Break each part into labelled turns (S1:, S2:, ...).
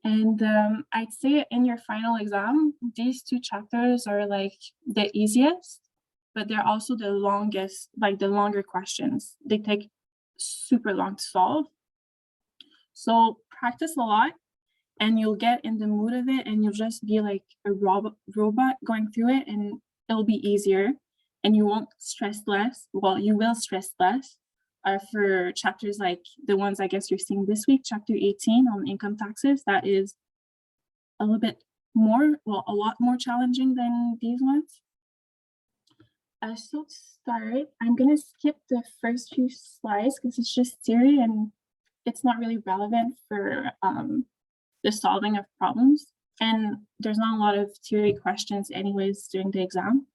S1: And I'd say in your final exam, these two chapters are like the easiest, but they're also the longest, like the longer questions. They take super long to solve. So practice a lot and you'll get in the mood of it and you'll just be like a robot going through it, and it'll be easier and you won't stress less. Well, you will stress less for chapters like the ones I guess you're seeing this week, chapter 18 on income taxes. That is a little bit more, well, a lot more challenging than these ones. So to start, I'm gonna skip the first few slides because it's just theory and it's not really relevant for the solving of problems. And there's not a lot of theory questions anyways during the exam.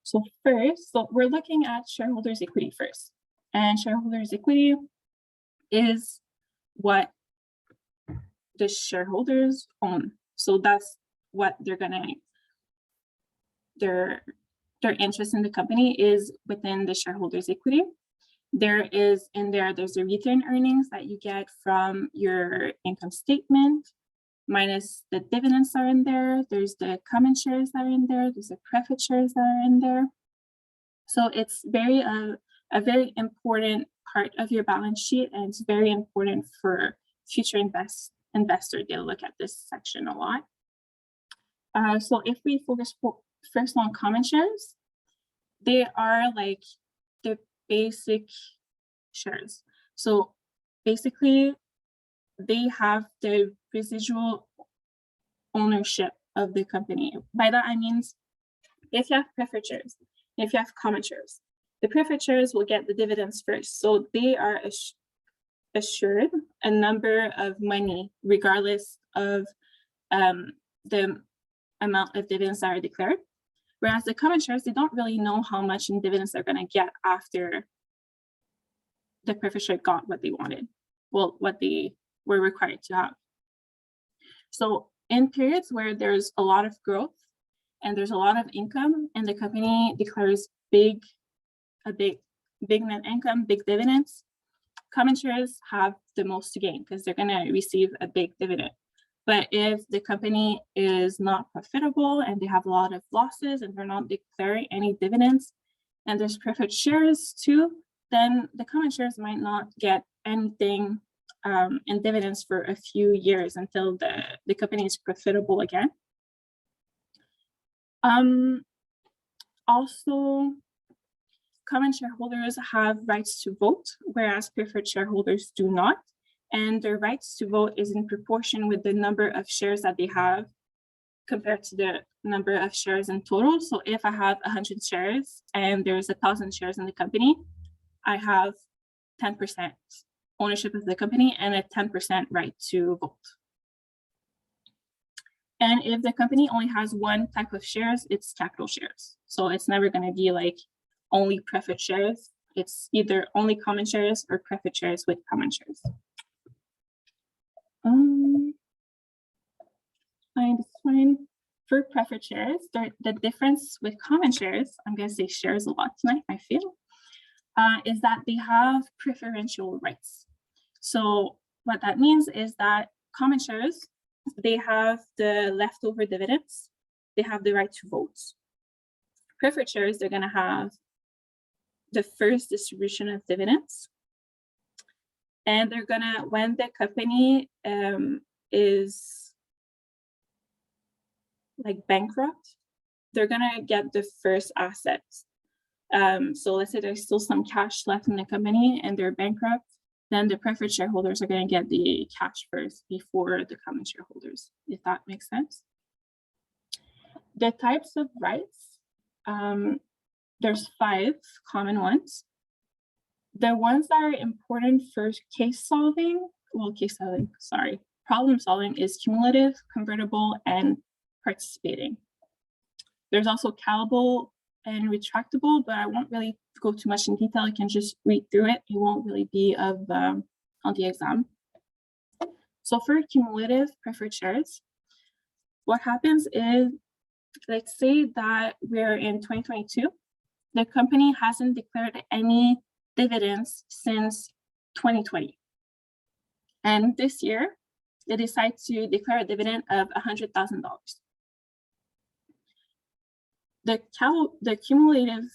S1: So first, so we're looking at shareholders' equity first. And shareholders' equity is what the shareholders own. So that's what they're gonna, their interest in the company is within the shareholders' equity. There's the retained earnings that you get from your income statement, minus the dividends are in there. There's the common shares that are in there. There's the preferred shares that are in there. So it's very a very important part of your balance sheet, and it's very important for future investors. They'll look at this section a lot. So if we focus first on common shares, they are like the basic shares. So basically, they have the residual ownership of the company. By that, I mean, if you have preferred shares, if you have common shares, the preferred shares will get the dividends first. So they are assured a number of money, regardless of the amount of dividends that are declared. Whereas the common shares, they don't really know how much in dividends they're going to get after the preferred share got what they wanted, well, what they were required to have. So in periods where there's a lot of growth and there's a lot of income and the company declares big net income, big dividends, common shares have the most to gain because they're going to receive a big dividend. But if the company is not profitable and they have a lot of losses and they're not declaring any dividends and there's preferred shares too, then the common shares might not get anything in dividends for a few years until the company is profitable again. Also, common shareholders have rights to vote, whereas preferred shareholders do not. And their rights to vote is in proportion with the number of shares that they have compared to the number of shares in total. So if I have 100 shares and there's 1,000 shares in the company, I have 10% ownership of the company and a 10% right to vote. And if the company only has one type of shares, it's capital shares. So it's never going to be like only preferred shares. It's either only common shares or preferred shares with common shares. Fine. For preferred shares, the difference with common shares, I'm going to say shares a lot tonight, I feel, is that they have preferential rights. So what that means is that common shares, they have the leftover dividends, they have the right to vote. Preferred shares, they're going to have the first distribution of dividends. And they're going to, when the company is like bankrupt, they're going to get the first assets. So let's say there's still some cash left in the company and they're bankrupt, then the preferred shareholders are going to get the cash first before the common shareholders, if that makes sense. The types of rights, there's 5 common ones. The ones that are important for problem solving is cumulative, convertible, and participating. There's also callable and retractable, but I won't really go too much in detail. You can just read through it. It won't really be on the exam. So for cumulative preferred shares, what happens is, let's say that we're in 2022, the company hasn't declared any dividends since 2020. And this year, they decide to declare a dividend of $100,000. The cumulative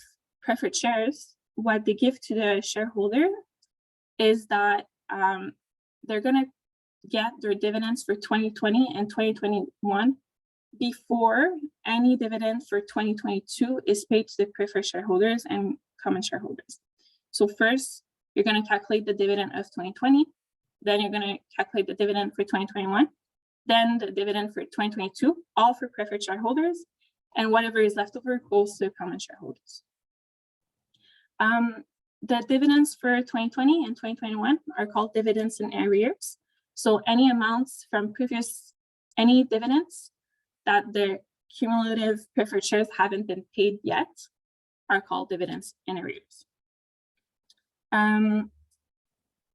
S1: preferred shares, what they give to the shareholder is that they're going to get their dividends for 2020 and 2021 before any dividend for 2022 is paid to the preferred shareholders and common shareholders. So first, you're going to calculate the dividend of 2020, then you're going to calculate the dividend for 2021, then the dividend for 2022, all for preferred shareholders, and whatever is left over goes to common shareholders. The dividends for 2020 and 2021 are called dividends in arrears. So any amounts from any dividends that the cumulative preferred shares haven't been paid yet are called dividends in arrears.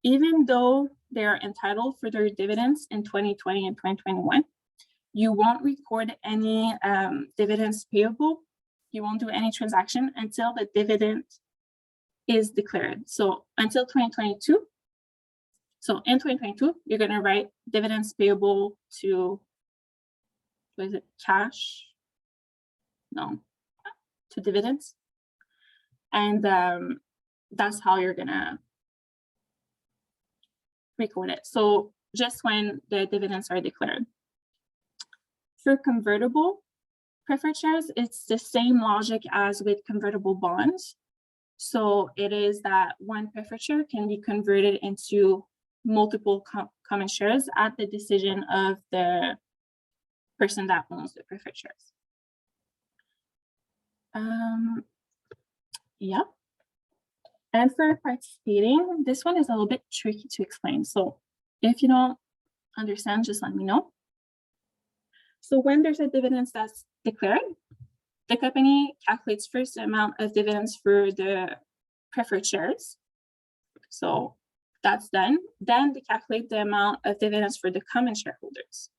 S1: Even though they are entitled for their dividends in 2020 and 2021, you won't record any dividends payable. You won't do any transaction until the dividend is declared. So until 2022. So in 2022, you're going to write dividends payable to, what is it, cash? No, to dividends. And that's how you're going to record it. So just when the dividends are declared. For convertible preferred shares, it's the same logic as with convertible bonds. So it is that one preferred share can be converted into multiple common shares at the decision of the person that owns the preferred shares. Yeah. And for participating, this one is a little bit tricky to explain. So if you don't understand, just let me know. So when there's a dividend that's declared, the company calculates first the amount of dividends for the preferred shares. So that's done. Then they calculate the amount of dividends for the common shareholders.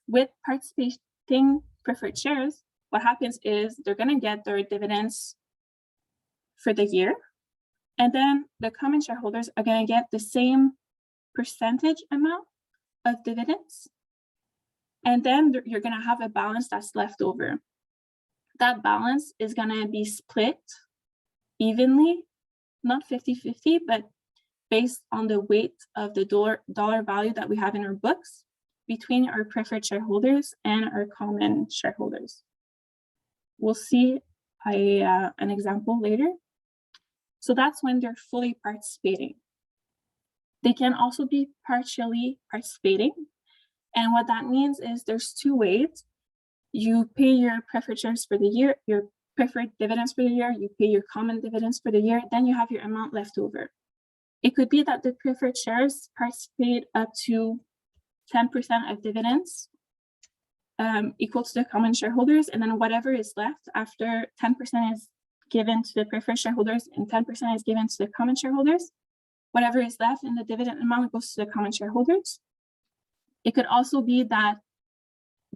S1: With participating preferred shares, what happens is they're going to get their dividends for the year. And then the common shareholders are going to get the same percentage amount of dividends. And then you're going to have a balance that's left over. That balance is going to be split evenly, not 50-50, but based on the weight of the dollar value that we have in our books between our preferred shareholders and our common shareholders. We'll see an example later. So that's when they're fully participating. They can also be partially participating. And what that means is there's two ways. You pay your preferred shares for the year, your preferred dividends for the year, you pay your common dividends for the year, then you have your amount left over. It could be that the preferred shares participate up to 10% of dividends equal to the common shareholders, and then whatever is left after 10% is given to the preferred shareholders and 10% is given to the common shareholders. Whatever is left in the dividend amount goes to the common shareholders. It could also be that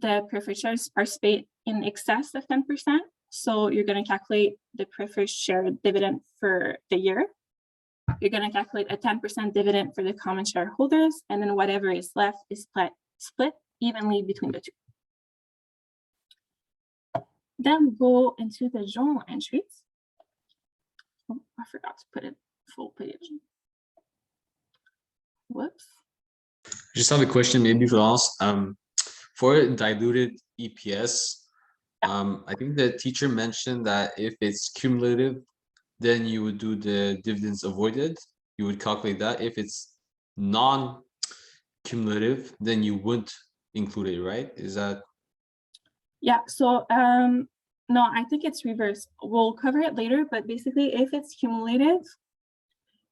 S1: the preferred shares participate in excess of 10%. So you're going to calculate the preferred share dividend for the year. You're going to calculate a 10% dividend for the common shareholders, and then whatever is left is split evenly between the two. Then go into the journal entries. Oh, I forgot to put it full page. Whoops.
S2: Just have a question, maybe for us. For diluted EPS, I think the teacher mentioned that if it's cumulative, then you would do the dividends avoided. You would calculate that. If it's non-cumulative, then you wouldn't include it, right? Is that?
S1: Yeah, so no, I think it's reverse. We'll cover it later, but basically if it's cumulative,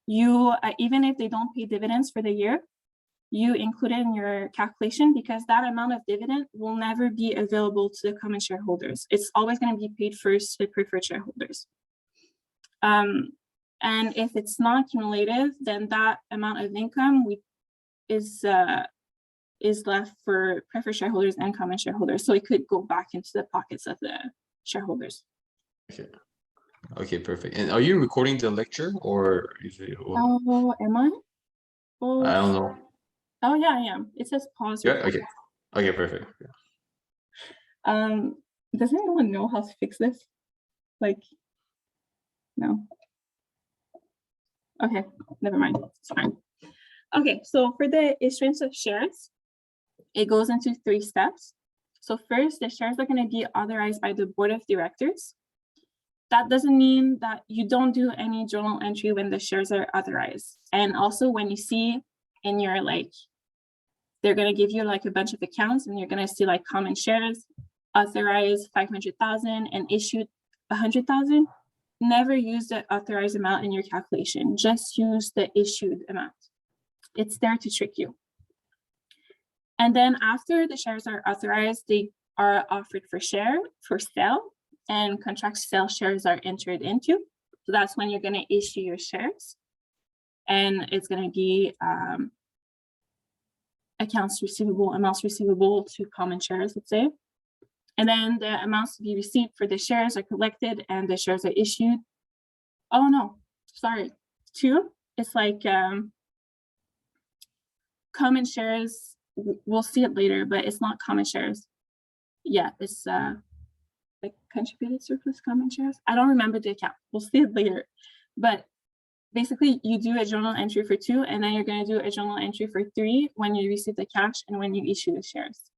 S1: you, even if they don't pay dividends for the year, you include it in your calculation because that amount of dividend will never be available to the common shareholders. It's always going to be paid first to the preferred shareholders. And if it's non-cumulative, then that amount of income is left for preferred shareholders and common shareholders. So it could go back into the pockets of the shareholders.
S2: Okay. Okay, perfect. And are you recording the lecture or is it?
S1: Oh, am I? Oh,
S2: I don't know.
S1: Oh yeah, I am. It says pause.
S2: Yeah, okay. Okay, perfect.
S1: Does anyone know how to fix this? Like, no. Okay, never mind. It's fine. Okay, so for the issuance of shares, it goes into 3 steps. So first, the shares are going to be authorized by the board of directors. That doesn't mean that you don't do any journal entry when the shares are authorized. And also when you see in your they're going to give you like a bunch of accounts and you're going to see like common shares, authorized 500,000 and issued 100,000. Never use the authorized amount in your calculation. Just use the issued amount. It's there to trick you. And then after the shares are authorized, they are offered for sale, and contract sale shares are entered into. So that's when you're going to issue your shares. And it's going to be amounts receivable to common shares, let's say. And then the amounts to be received for the shares are collected and the shares are issued. Oh no, sorry. 2, it's like common shares. We'll see it later, but it's not common shares. Yeah, it's like contributed surplus common shares. I don't remember the account. We'll see it later. But basically, you do a journal entry for 2, and then you're going to do a journal entry for 3 when you receive the cash and when you issue the shares.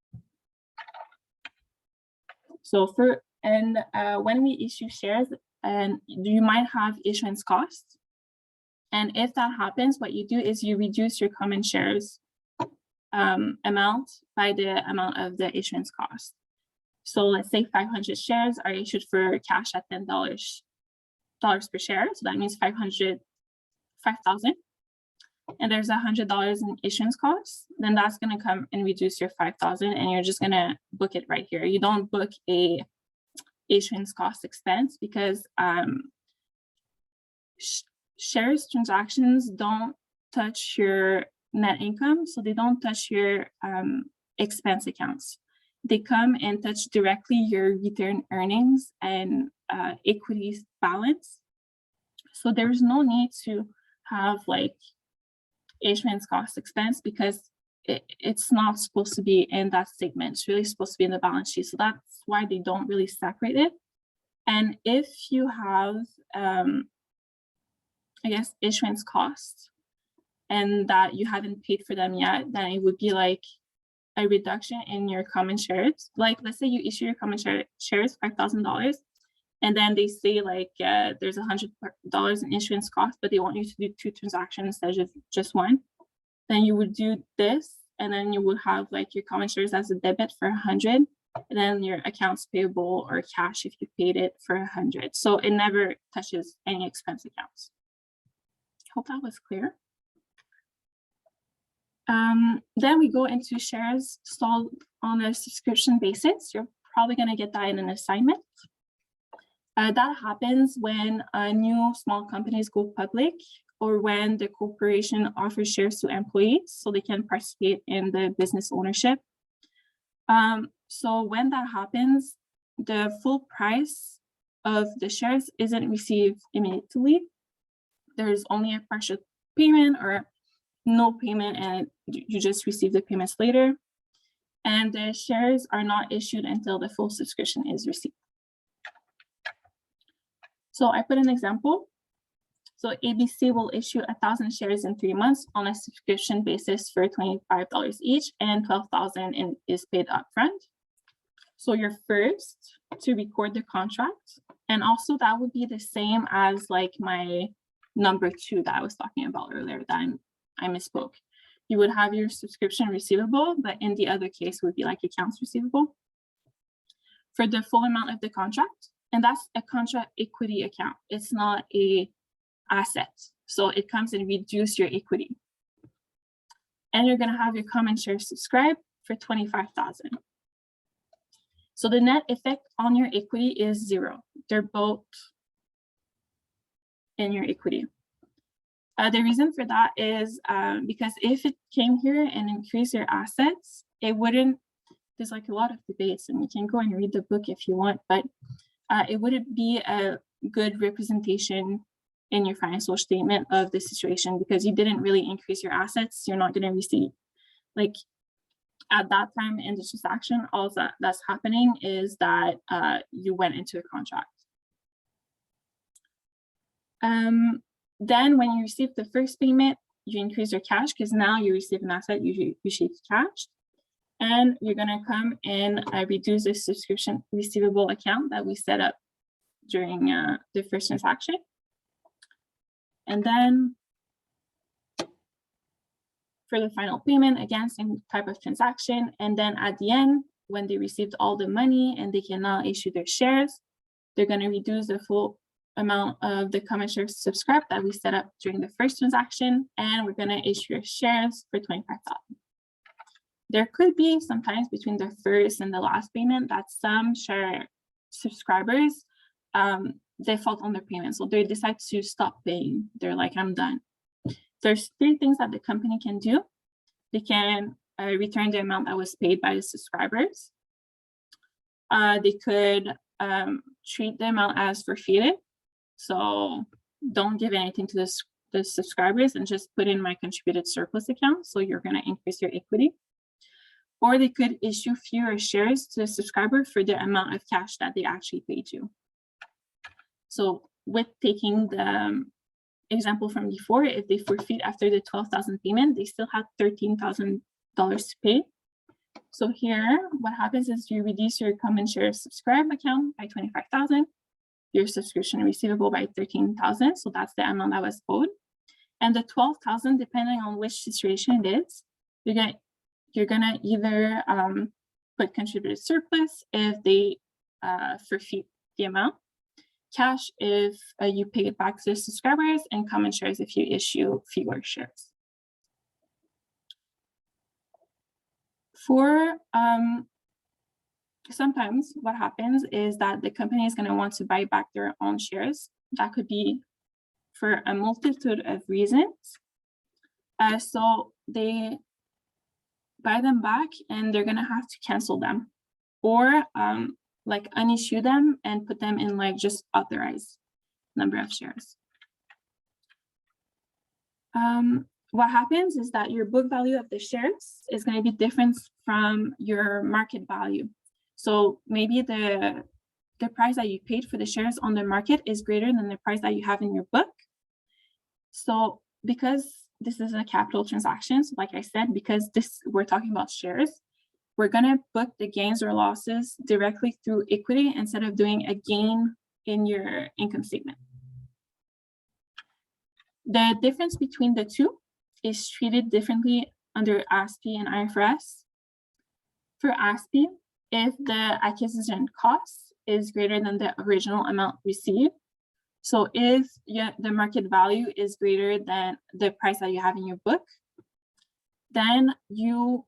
S1: So when we issue shares, and you might have issuance costs. And if that happens, what you do is you reduce your common shares amount by the amount of the issuance cost. So let's say 500 shares are issued for cash at $10 per share. So that means 5,000. And there's $100 in issuance costs. Then that's going to come and reduce your 5,000, and you're just going to book it right here. You don't book a issuance cost expense because shares transactions don't touch your net income, so they don't touch your expense accounts. They come and touch directly your return earnings and equity balance. So there's no need to have like issuance cost expense because it's not supposed to be in that statement. It's really supposed to be in the balance sheet. So that's why they don't really separate it. And if you have, I guess, issuance costs and that you haven't paid for them yet, then it would be like a reduction in your common shares. Like, let's say you issue your common shares $5,000, and then they say like there's $100 in issuance cost, but they want you to do 2 transactions instead of just 1. Then you would do this, and then you would have like your common shares as a debit for 100, and then your accounts payable or cash if you paid it for 100. So it never touches any expense accounts. Hope that was clear. Then we go into shares sold on a subscription basis. You're probably going to get that in an assignment. That happens when new small companies go public, or when the corporation offers shares to employees so they can participate in the business ownership. So when that happens, the full price of the shares isn't received immediately. There's only a partial payment or no payment, and you just receive the payments later. And the shares are not issued until the full subscription is received. So I put an example. So ABC will issue 1,000 shares in 3 months on a subscription basis for $25 each, and $12,000 is paid upfront. So you're first to record the contract, and also that would be the same as like my number 2 that I was talking about earlier that I misspoke. You would have your subscription receivable, but in the other case would be like accounts receivable for the full amount of the contract. And that's a contract equity account. It's not a asset. So it comes and reduce your equity. And you're going to have your common shares subscribed for $25,000. So the net effect on your equity is 0. They're both in your equity. The reason for that is because if it came here and increased your assets, it wouldn't, there's like a lot of debates, and you can go and read the book if you want, but it wouldn't be a good representation in your financial statement of the situation because you didn't really increase your assets. You're not going to receive like at that time in the transaction, all that's happening is that you went into a contract. Then when you receive the first payment, you increase your cash because now you receive an asset, you receive cash. And you're gonna come and reduce the subscription receivable account that we set up during the first transaction. And then for the final payment, again, same type of transaction. And then at the end, when they received all the money and they can now issue their shares, they're gonna reduce the full amount of the common shares subscribed that we set up during the first transaction, and we're gonna issue your shares for 25,000. There could be sometimes between the first and the last payment that some share subscribers default on their payment. So they decide to stop paying. They're like, I'm done. There's 3 things that the company can do. They can return the amount that was paid by the subscribers. They could treat the amount as forfeited. So don't give anything to the subscribers and just put in my contributed surplus account. So you're going to increase your equity. Or they could issue fewer shares to the subscriber for the amount of cash that they actually paid you. So with taking the example from before, if they forfeit after the 12,000 payment, they still have $13,000 to pay. So here, what happens is you reduce your common share subscribe account by 25,000, your subscription receivable by 13,000. So that's the amount that was owed. And the 12,000, depending on which situation it is, you're gonna either put contributed surplus if they forfeit the amount, cash if you pay it back to the subscribers, and common shares if you issue fewer shares. For sometimes what happens is that the company is going to want to buy back their own shares. That could be for a multitude of reasons. So they buy them back and they're going to have to cancel them, or like unissue them and put them in like just authorized number of shares. What happens is that your book value of the shares is going to be different from your market value. So maybe the price that you paid for the shares on the market is greater than the price that you have in your book. So because this is a capital transaction, so like I said, because we're talking about shares, we're going to book the gains or losses directly through equity instead of doing a gain in your income statement. The difference between the two is treated differently under ASPE and IFRS. For ASPE, if the acquisition cost is greater than the original amount received, so if the market value is greater than the price that you have in your book, then you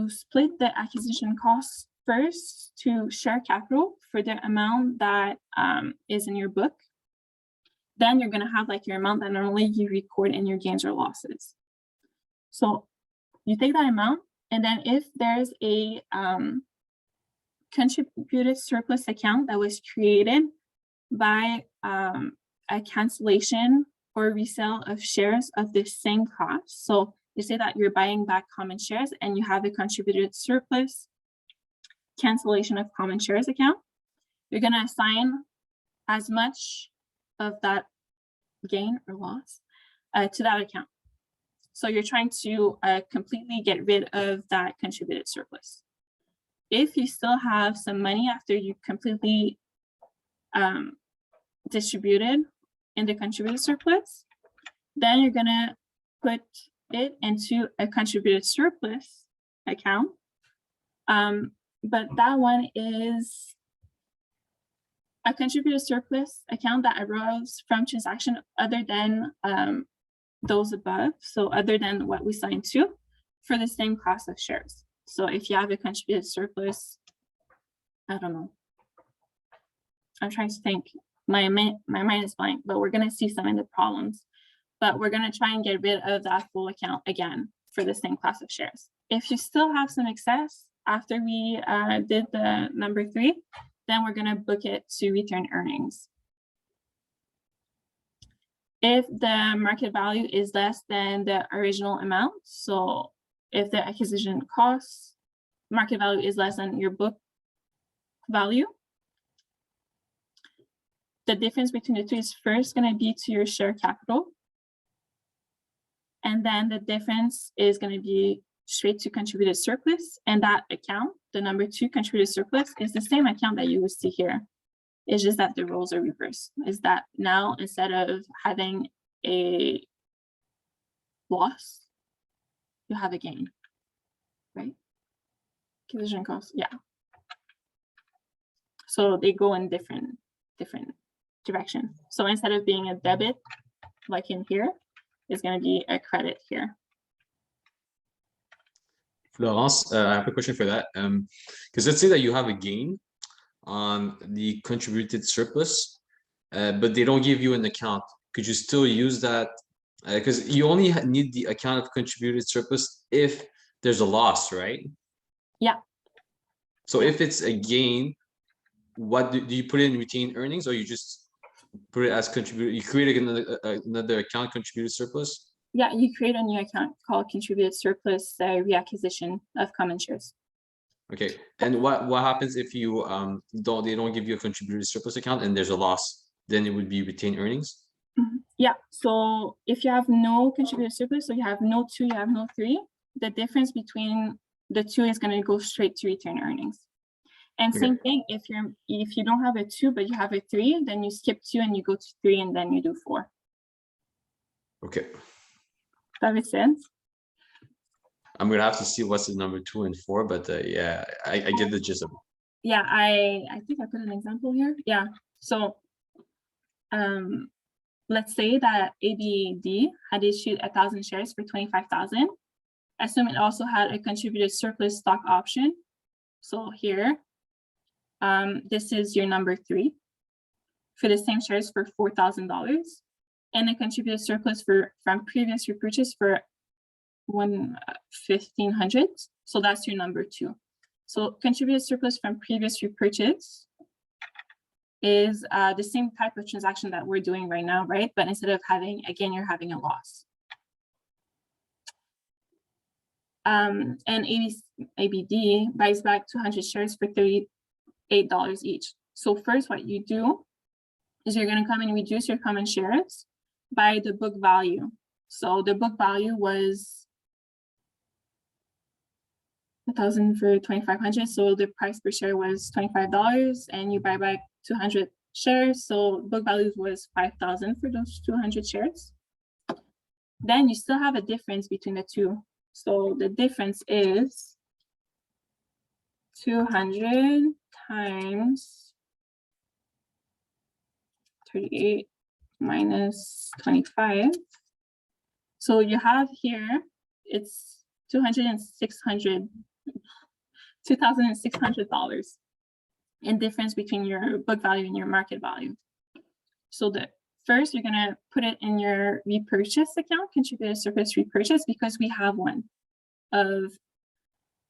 S1: split the acquisition cost first to share capital for the amount that is in your book. Then you're going to have like your amount that normally you record in your gains or losses. So you take that amount, and then if there's a contributed surplus account that was created by a cancellation or resale of shares of the same class. So you say that you're buying back common shares and you have a contributed surplus cancellation of common shares account, you're going to assign as much of that gain or loss to that account. So you're trying to completely get rid of that contributed surplus. If you still have some money after you completely distributed in the contributed surplus, then you're going to put it into a contributed surplus account. But that one is a contributed surplus account that arose from transaction other than those above, so other than what we signed to, for the same class of shares. So if you have a contributed surplus, I don't know, I'm trying to think, my mind is blank, but we're going to see some of the problems. But we're going to try and get rid of that full account again for the same class of shares. If you still have some excess after we did the number 3, then we're going to book it to return earnings. if the market value is less than the original amount, so if the acquisition cost market value is less than your book value, the difference between the two is first going to be to your share capital. And then the difference is going to be straight to contributed surplus. And that account, the number 2 contributed surplus, is the same account that you will see here. It's just that the roles are reversed. Is that now instead of having a loss, you have a gain, right? Acquisition cost, yeah. So they go in different direction. So instead of being a debit, like in here, it's going to be a credit here.
S2: Florence, I have a question for that. Because let's say that you have a gain on the contributed surplus, but they don't give you an account. Could you still use that? Because you only need the account of contributed surplus if there's a loss, right?
S1: Yeah.
S2: So if it's a gain, what do you put in retained earnings, or you just put it as contributed? You create another account, contributed surplus?
S1: Yeah, you create a new account called contributed surplus reacquisition of common shares.
S2: Okay, and what happens if you they don't give you a contributed surplus account and there's a loss? Then it would be retained earnings.
S1: Yeah, so if you have no contributed surplus, so you have no 2, you have no 3, the difference between the 2 is going to go straight to retained earnings. And same thing, if you don't have a 2 but you have a 3, then you skip 2 and you go to 3 and then you do 4.
S2: Okay.
S1: That makes sense.
S2: I'm gonna have to see what's the number 2 and 4, but yeah, I get the gist of it.
S1: Yeah, I think I put an example here. Yeah, so let's say that ABD had issued 1,000 shares for 25,000. Assume it also had a contributed surplus stock option. So here, this is your number 3 for the same shares for $4,000, and a contributed surplus from previous repurchase for 1,500. So that's your number 2. So contributed surplus from previous repurchase is the same type of transaction that we're doing right now, right? But instead of having a gain, you're having a loss. And ABD buys back 200 shares for $38 each. So first, what you do is you're going to come and reduce your common shares by the book value. So the book value was 1,000 for 2,500. So the price per share was $25, and you buy back 200 shares. So book value was 5,000 for those 200 shares. Then you still have a difference between the two. So the difference is 200 times 38 minus 25. So you have here, it's $2,600 in difference between your book value and your market value. So first, you're gonna put it in your repurchase account, contributed surplus repurchase, because we have one of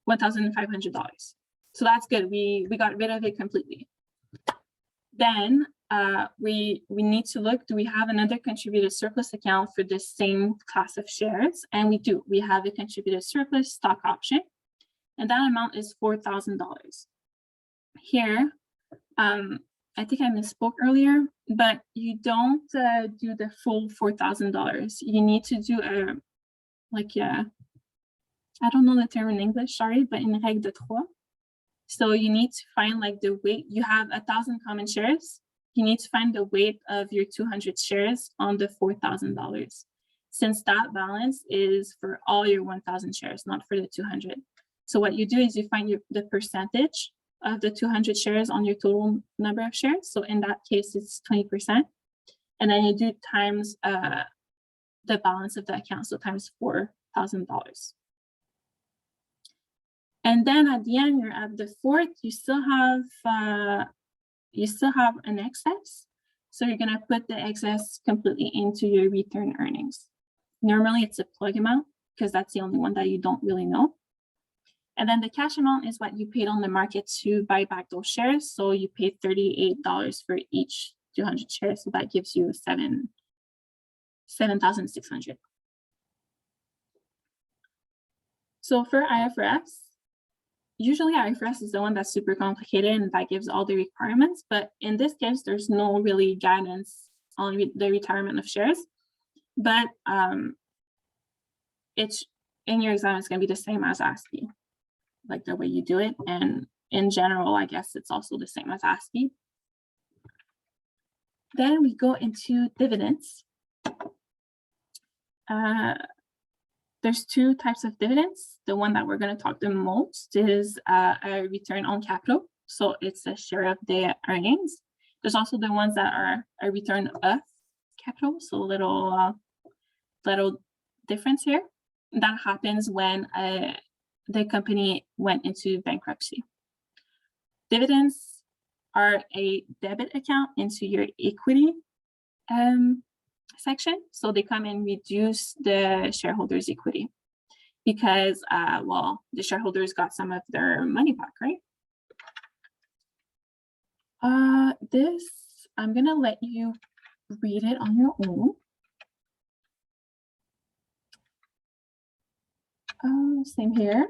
S1: $1,500. So that's good. We got rid of it completely. Then we need to look, do we have another contributed surplus account for the same class of shares? And we do. We have a contributed surplus stock option, and that amount is $4,000. Here, I think I misspoke earlier, but you don't do the full $4,000. You need to do I don't know the term in English, sorry, but in règle de trois. So you need to find like the weight. You have 1,000 common shares. You need to find the weight of your 200 shares on the $4,000. Since that balance is for all your 1,000 shares, not for the 200. So what you do is you find the percentage of the 200 shares on your total number of shares. So in that case, it's 20%. And then you do times the balance of the account, so times $4,000. And then at the end, you're at the fourth, you still have an excess. So you're gonna put the excess completely into your return earnings. Normally it's a plug amount because that's the only one that you don't really know. And then the cash amount is what you paid on the market to buy back those shares. So you paid $38 for each 200 shares. So that gives you 7,600. So for IFRS, usually IFRS is the one that's super complicated and that gives all the requirements, but in this case, there's no really guidance on the retirement of shares, but it's in your exam, it's going to be the same as ASCII, like the way you do it. And in general, I guess it's also the same as ASCII. Then we go into dividends. There's two types of dividends. The one that we're going to talk the most is a return on capital. So it's a share of the earnings. There's also the ones that are a return of capital. So little difference here. That happens when the company went into bankruptcy. Dividends are a debit account into your equity section. So they come and reduce the shareholders' equity because, well, the shareholders got some of their money back, right? This, I'm gonna let you read it on your own. Same here.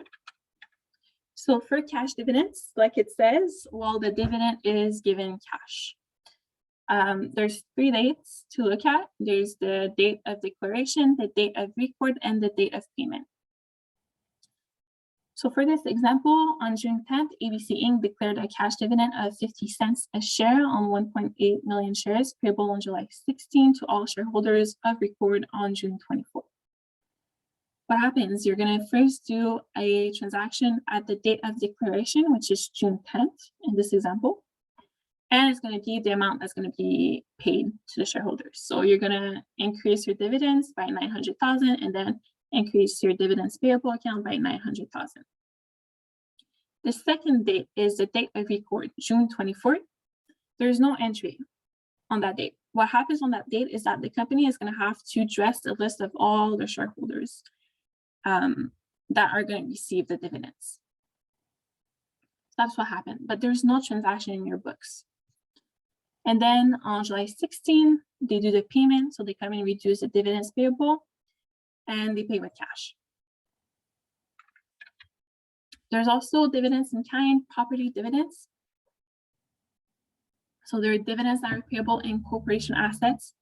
S1: So for cash dividends, like it says, well, the dividend is given cash. There's 3 dates to look at. There's the date of declaration, the date of record, and the date of payment. So for this example, on June 10th, ABC Inc. declared a cash dividend of 50 cents a share on 1.8 million shares payable on July 16 to all shareholders of record on June 24th. What happens? You're going to first do a transaction at the date of declaration, which is June 10th in this example. And it's going to be the amount that's going to be paid to the shareholders. So you're going to increase your dividends by 900,000 and then increase your dividends payable account by 900,000. The second date is the date of record, June 24th. There's no entry on that date. What happens on that date is that the company is going to have to draft a list of all the shareholders that are going to receive the dividends. That's what happened, but there's no transaction in your books. And then on July 16, they do the payment. So they come and reduce the dividends payable and they pay with cash. There's also dividends in kind, property dividends. So there are dividends that are payable in corporation assets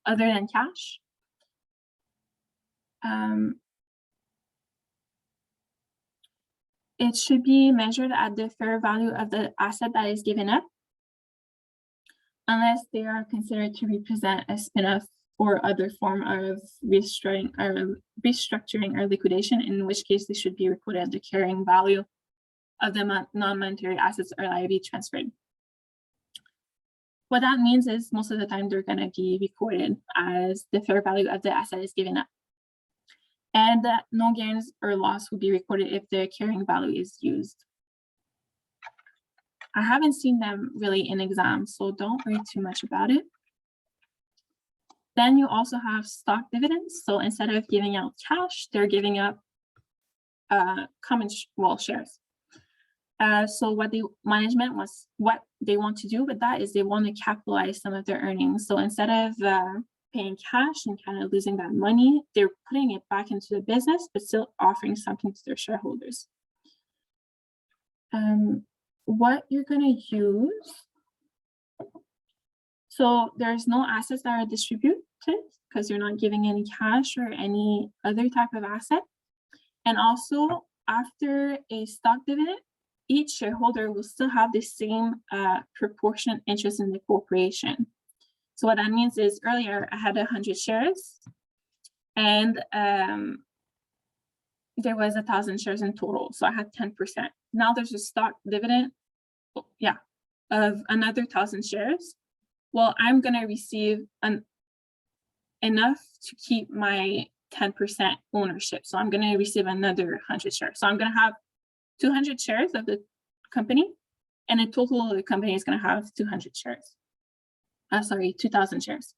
S1: other than cash. It should be measured at the fair value of the asset that is given up, unless they are considered to represent a spin-off or other form of restructuring or liquidation, in which case they should be recorded at the carrying value of the non-monetary assets or liability transferred. What that means is most of the time they're going to be recorded as the fair value of the asset is given up. And that no gains or loss will be recorded if the carrying value is used. I haven't seen them really in exams, so don't worry too much about it. Then you also have stock dividends. So instead of giving out cash, they're giving up shares. So what the management what they want to do with that is they want to capitalize some of their earnings. So instead of paying cash and kind of losing that money, they're putting it back into the business, but still offering something to their shareholders. What you're going to use, so there's no assets that are distributed because you're not giving any cash or any other type of asset. And also after a stock dividend, each shareholder will still have the same proportionate interest in the corporation. So what that means is earlier I had 100 shares and there was 1,000 shares in total. So I had 10%. Now there's a stock dividend, of another 1,000 shares. Well, I'm going to receive enough to keep my 10% ownership. So I'm going to receive another 100 shares. So I'm going to have 200 shares of the company, and in total, the company is going to have 200 shares. 2,000 shares.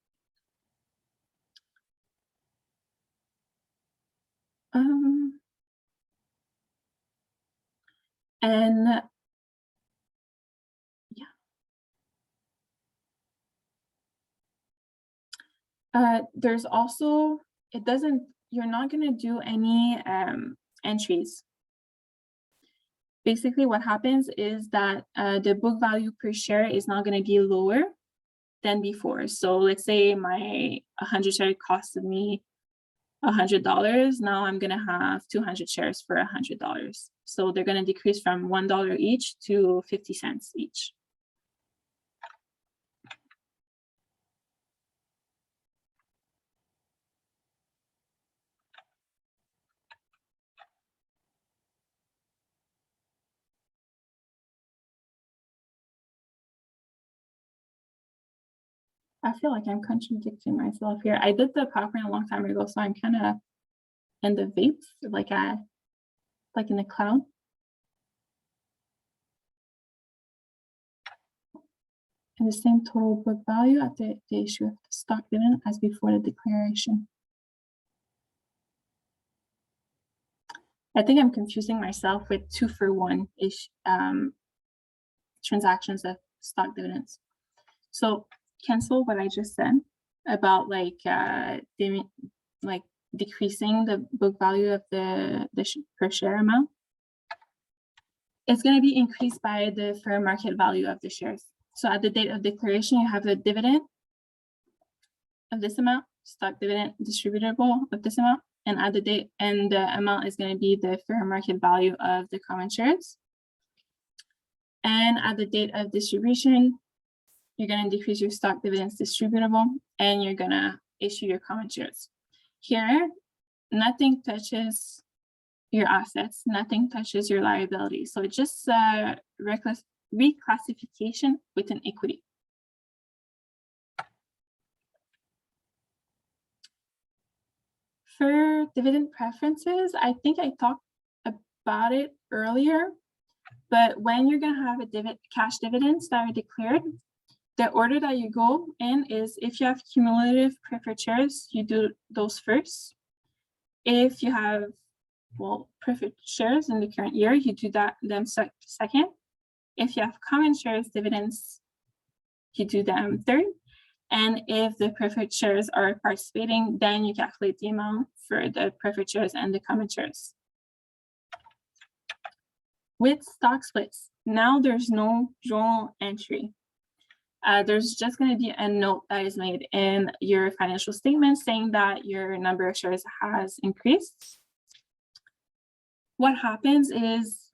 S1: And There's also, you're not going to do any entries. Basically, what happens is that the book value per share is not going to be lower than before. So let's say my 100 share costed me $100. Now I'm going to have 200 shares for $100. So they're going to decrease from $1 each to 50 cents each. I feel like I'm contradicting myself here. I did the PowerPoint a long time ago, so I'm kind of in the vapes, like in the cloud. And the same total book value at the issue of the stock dividend as before the declaration. I think I'm confusing myself with 2-for-1 transactions of stock dividends. So cancel what I just said about decreasing the book value of the per share amount. It's going to be increased by the fair market value of the shares. So at the date of declaration, you have a dividend of this amount, stock dividend distributable of this amount, and at the date, and the amount is going to be the fair market value of the common shares. And at the date of distribution, you're going to decrease your stock dividends distributable, and you're going to issue your common shares. Here, nothing touches your assets, nothing touches your liability. So it's just reclassification within equity. For dividend preferences, I think I talked about it earlier, but when you're going to have a cash dividends that are declared, the order that you go in is, if you have cumulative preferred shares, you do those first. If you have, well, preferred shares in the current year, you do them second. If you have common shares dividends, you do them third. And if the preferred shares are participating, then you calculate the amount for the preferred shares and the common shares. With stock splits, now there's no journal entry. There's just going to be a note that is made in your financial statement saying that your number of shares has increased. What happens is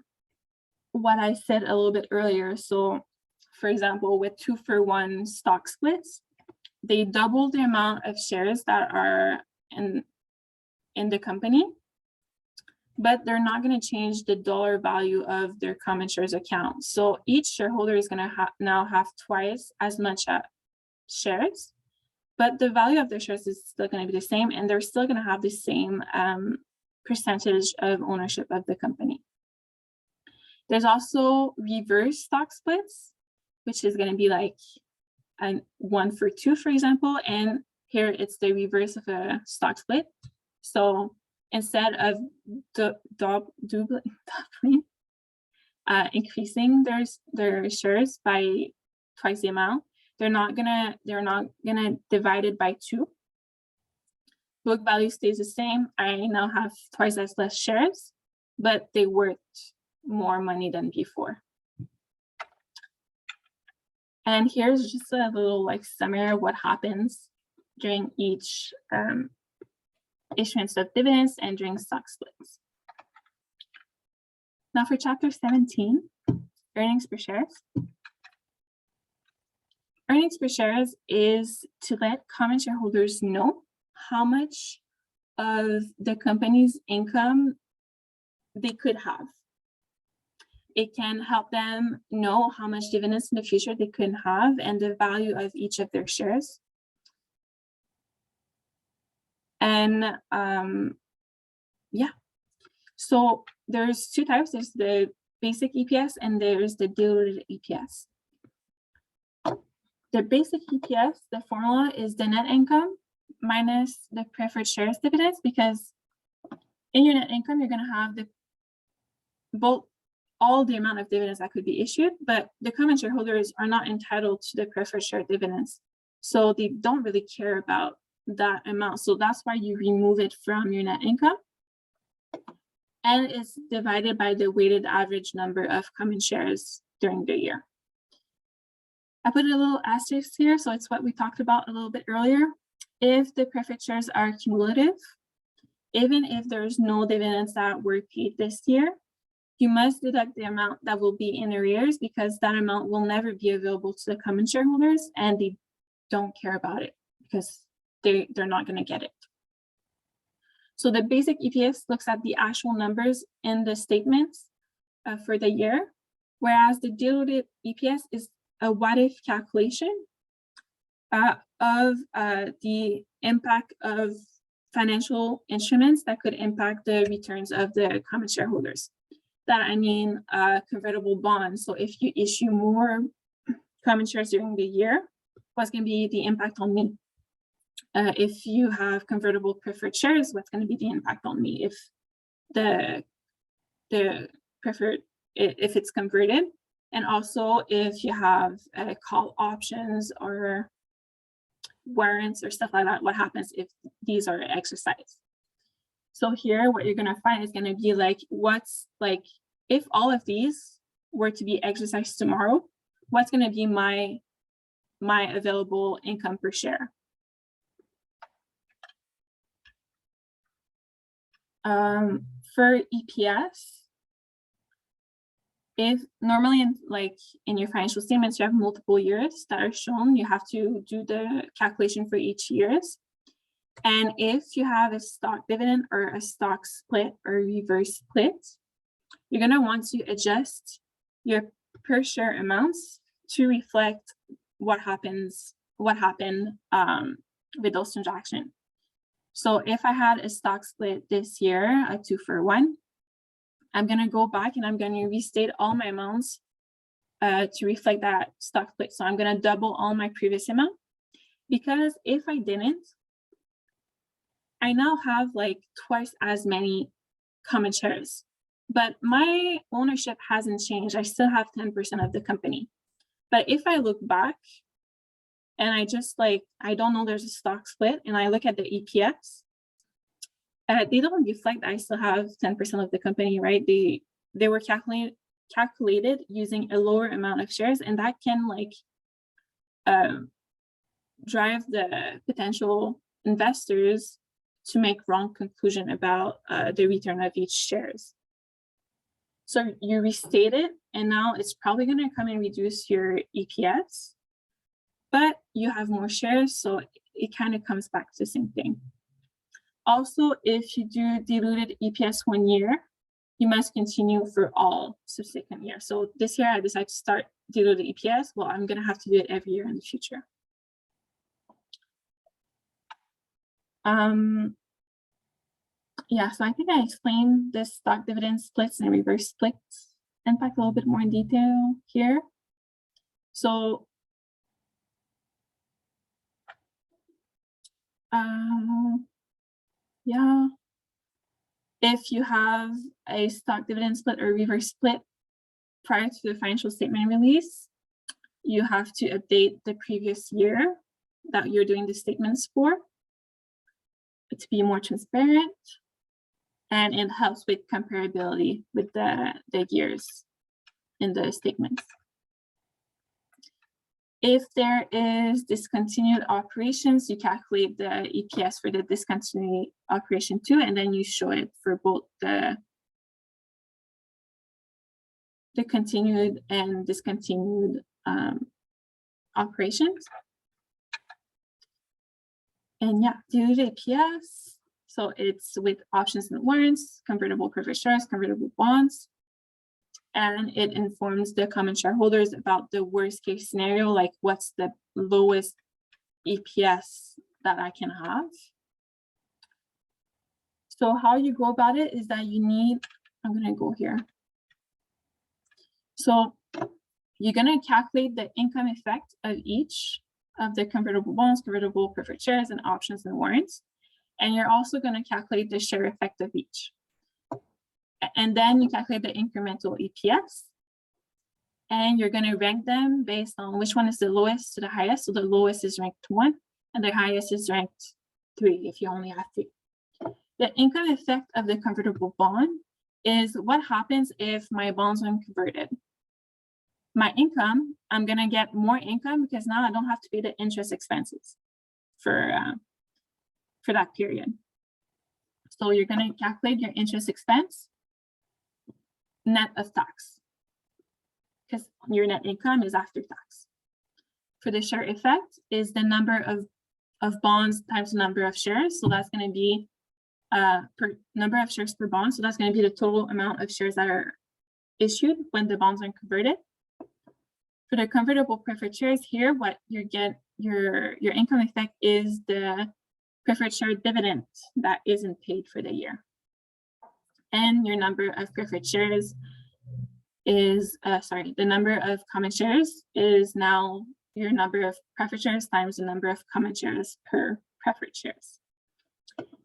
S1: what I said a little bit earlier. So, for example, with 2-for-1 stock splits, they double the amount of shares that are in the company, but they're not going to change the dollar value of their common shares account. So each shareholder is going to now have twice as much shares, but the value of their shares is still going to be the same, and they're still going to have the same percentage of ownership of the company. There's also reverse stock splits, which is going to be like a 1-for-2, for example, and here it's the reverse of a stock split. So instead of increasing their shares by twice the amount, they're not gonna divide it by 2. Book value stays the same. I now have twice as less shares, but they worth more money than before. And here's just a little summary of what happens during each issuance of dividends and during stock splits. Now for chapter 17, earnings per shares. Earnings per shares is to let common shareholders know how much of the company's income they could have. It can help them know how much dividends in the future they could have and the value of each of their shares. And yeah, so there's 2 types. There's the basic EPS and there's the diluted EPS. The basic EPS, the formula is the net income minus the preferred shares dividends, because in your net income, you're going to have all the amount of dividends that could be issued, but the common shareholders are not entitled to the preferred share dividends. So they don't really care about that amount. So that's why you remove it from your net income. And it's divided by the weighted average number of common shares during the year. I put a little asterisk here, so it's what we talked about a little bit earlier. If the preferred shares are cumulative, even if there's no dividends that were paid this year, you must deduct the amount that will be in arrears, because that amount will never be available to the common shareholders, and they don't care about it because they're not going to get it. So the basic EPS looks at the actual numbers in the statements for the year, whereas the diluted EPS is a what-if calculation of the impact of financial instruments that could impact the returns of the common shareholders. That I mean convertible bonds. So if you issue more common shares during the year, what's going to be the impact on me? If you have convertible preferred shares, what's going to be the impact on me if the preferred, if it's converted? And also if you have call options or warrants or stuff like that, what happens if these are exercised? So here, what you're going to find is going to be like, what's like, if all of these were to be exercised tomorrow, what's going to be my available income per share? For EPS, if normally in your financial statements, you have multiple years that are shown, you have to do the calculation for each years. And if you have a stock dividend or a stock split or reverse split, you're going to want to adjust your per share amounts to reflect what happened with those transactions. So if I had a stock split this year, a 2-for-1, I'm going to go back and I'm going to restate all my amounts to reflect that stock split. So I'm going to double all my previous amount, because if I didn't, I now have like twice as many common shares, but my ownership hasn't changed. I still have 10% of the company. But if I look back and I just I don't know there's a stock split and I look at the EPS, they don't reflect that I still have 10% of the company, right? They were calculated using a lower amount of shares, and that can drive the potential investors to make wrong conclusion about the return of each shares. So you restate it, and now it's probably going to come and reduce your EPS, but you have more shares, so it kind of comes back to the same thing. Also, if you do diluted EPS 1 year, you must continue for all subsequent years. So this year I decided to start diluted EPS. Well, I'm going to have to do it every year in the future. Yeah, so I think I explained this stock dividend splits and reverse splits impact a little bit more in detail here. So yeah, if you have a stock dividend split or reverse split prior to the financial statement release, you have to update the previous year that you're doing the statements for to be more transparent, and it helps with comparability with the years in the statements. If there is discontinued operations, you calculate the EPS for the discontinued operation too, and then you show it for both the continued and discontinued operations. And yeah, diluted EPS. So it's with options and warrants, convertible preferred shares, convertible bonds. And it informs the common shareholders about the worst case scenario, like what's the lowest EPS that I can have. So how you go about it is that you need, I'm going to go here. So you're going to calculate the income effect of each of the convertible bonds, convertible preferred shares, and options and warrants. And you're also going to calculate the share effect of each. And then you calculate the incremental EPS. And you're going to rank them based on which one is the lowest to the highest. So the lowest is ranked 1, and the highest is ranked 3 if you only have 3. The income effect of the convertible bond is what happens if my bonds are converted. My income, I'm gonna get more income because now I don't have to pay the interest expenses for that period. So you're gonna calculate your interest expense net of tax, because your net income is after tax. For the share effect is the number of bonds times the number of shares. So that's going to be per number of shares per bond. So that's going to be the total amount of shares that are issued when the bonds are converted. For the convertible preferred shares here, what you get, your income effect is the preferred share dividend that isn't paid for the year. And your number of preferred shares is, the number of common shares is now your number of preferred shares times the number of common shares per preferred shares.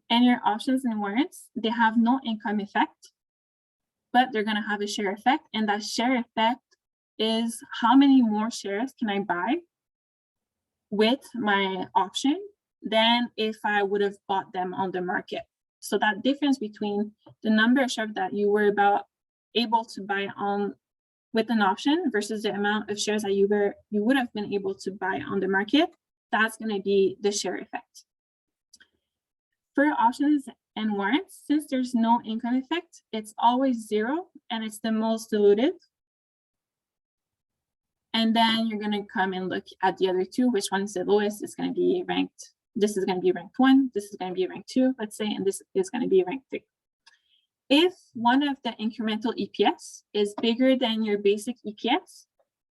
S1: And your options and warrants, they have no income effect, but they're gonna have a share effect, and that share effect is how many more shares can I buy with my option than if I would have bought them on the market. So that difference between the number of shares that you were able to buy on with an option versus the amount of shares that you would have been able to buy on the market, that's going to be the share effect. For options and warrants, since there's no income effect, it's always 0 and it's the most dilutive. And then you're going to come and look at the other two, which one is the lowest. It's going to be ranked, this is going to be ranked 1, this is going to be ranked 2, let's say, and this is going to be ranked 3. If one of the incremental EPS is bigger than your basic EPS,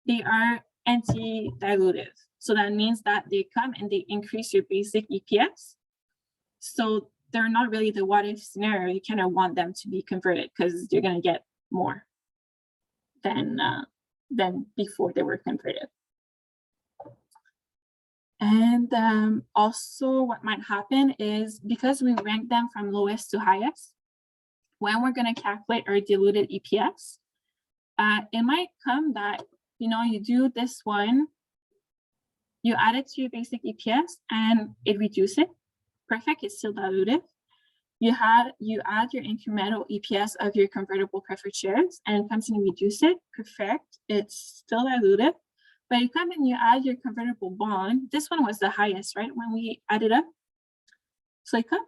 S1: they are anti-dilutive. So that means that they come and they increase your basic EPS. So they're not really the what if scenario. You kind of want them to be converted because you're going to get more than before they were converted. And also what might happen is because we rank them from lowest to highest, when we're going to calculate our diluted EPS, it might come that, you do this one, you add it to your basic EPS and it reduces it. Perfect, it's still diluted. You add your incremental EPS of your convertible preferred shares and it comes and reduce it. Perfect, it's still diluted. But you come and you add your convertible bond. This one was the highest, right, when we added up. So it comes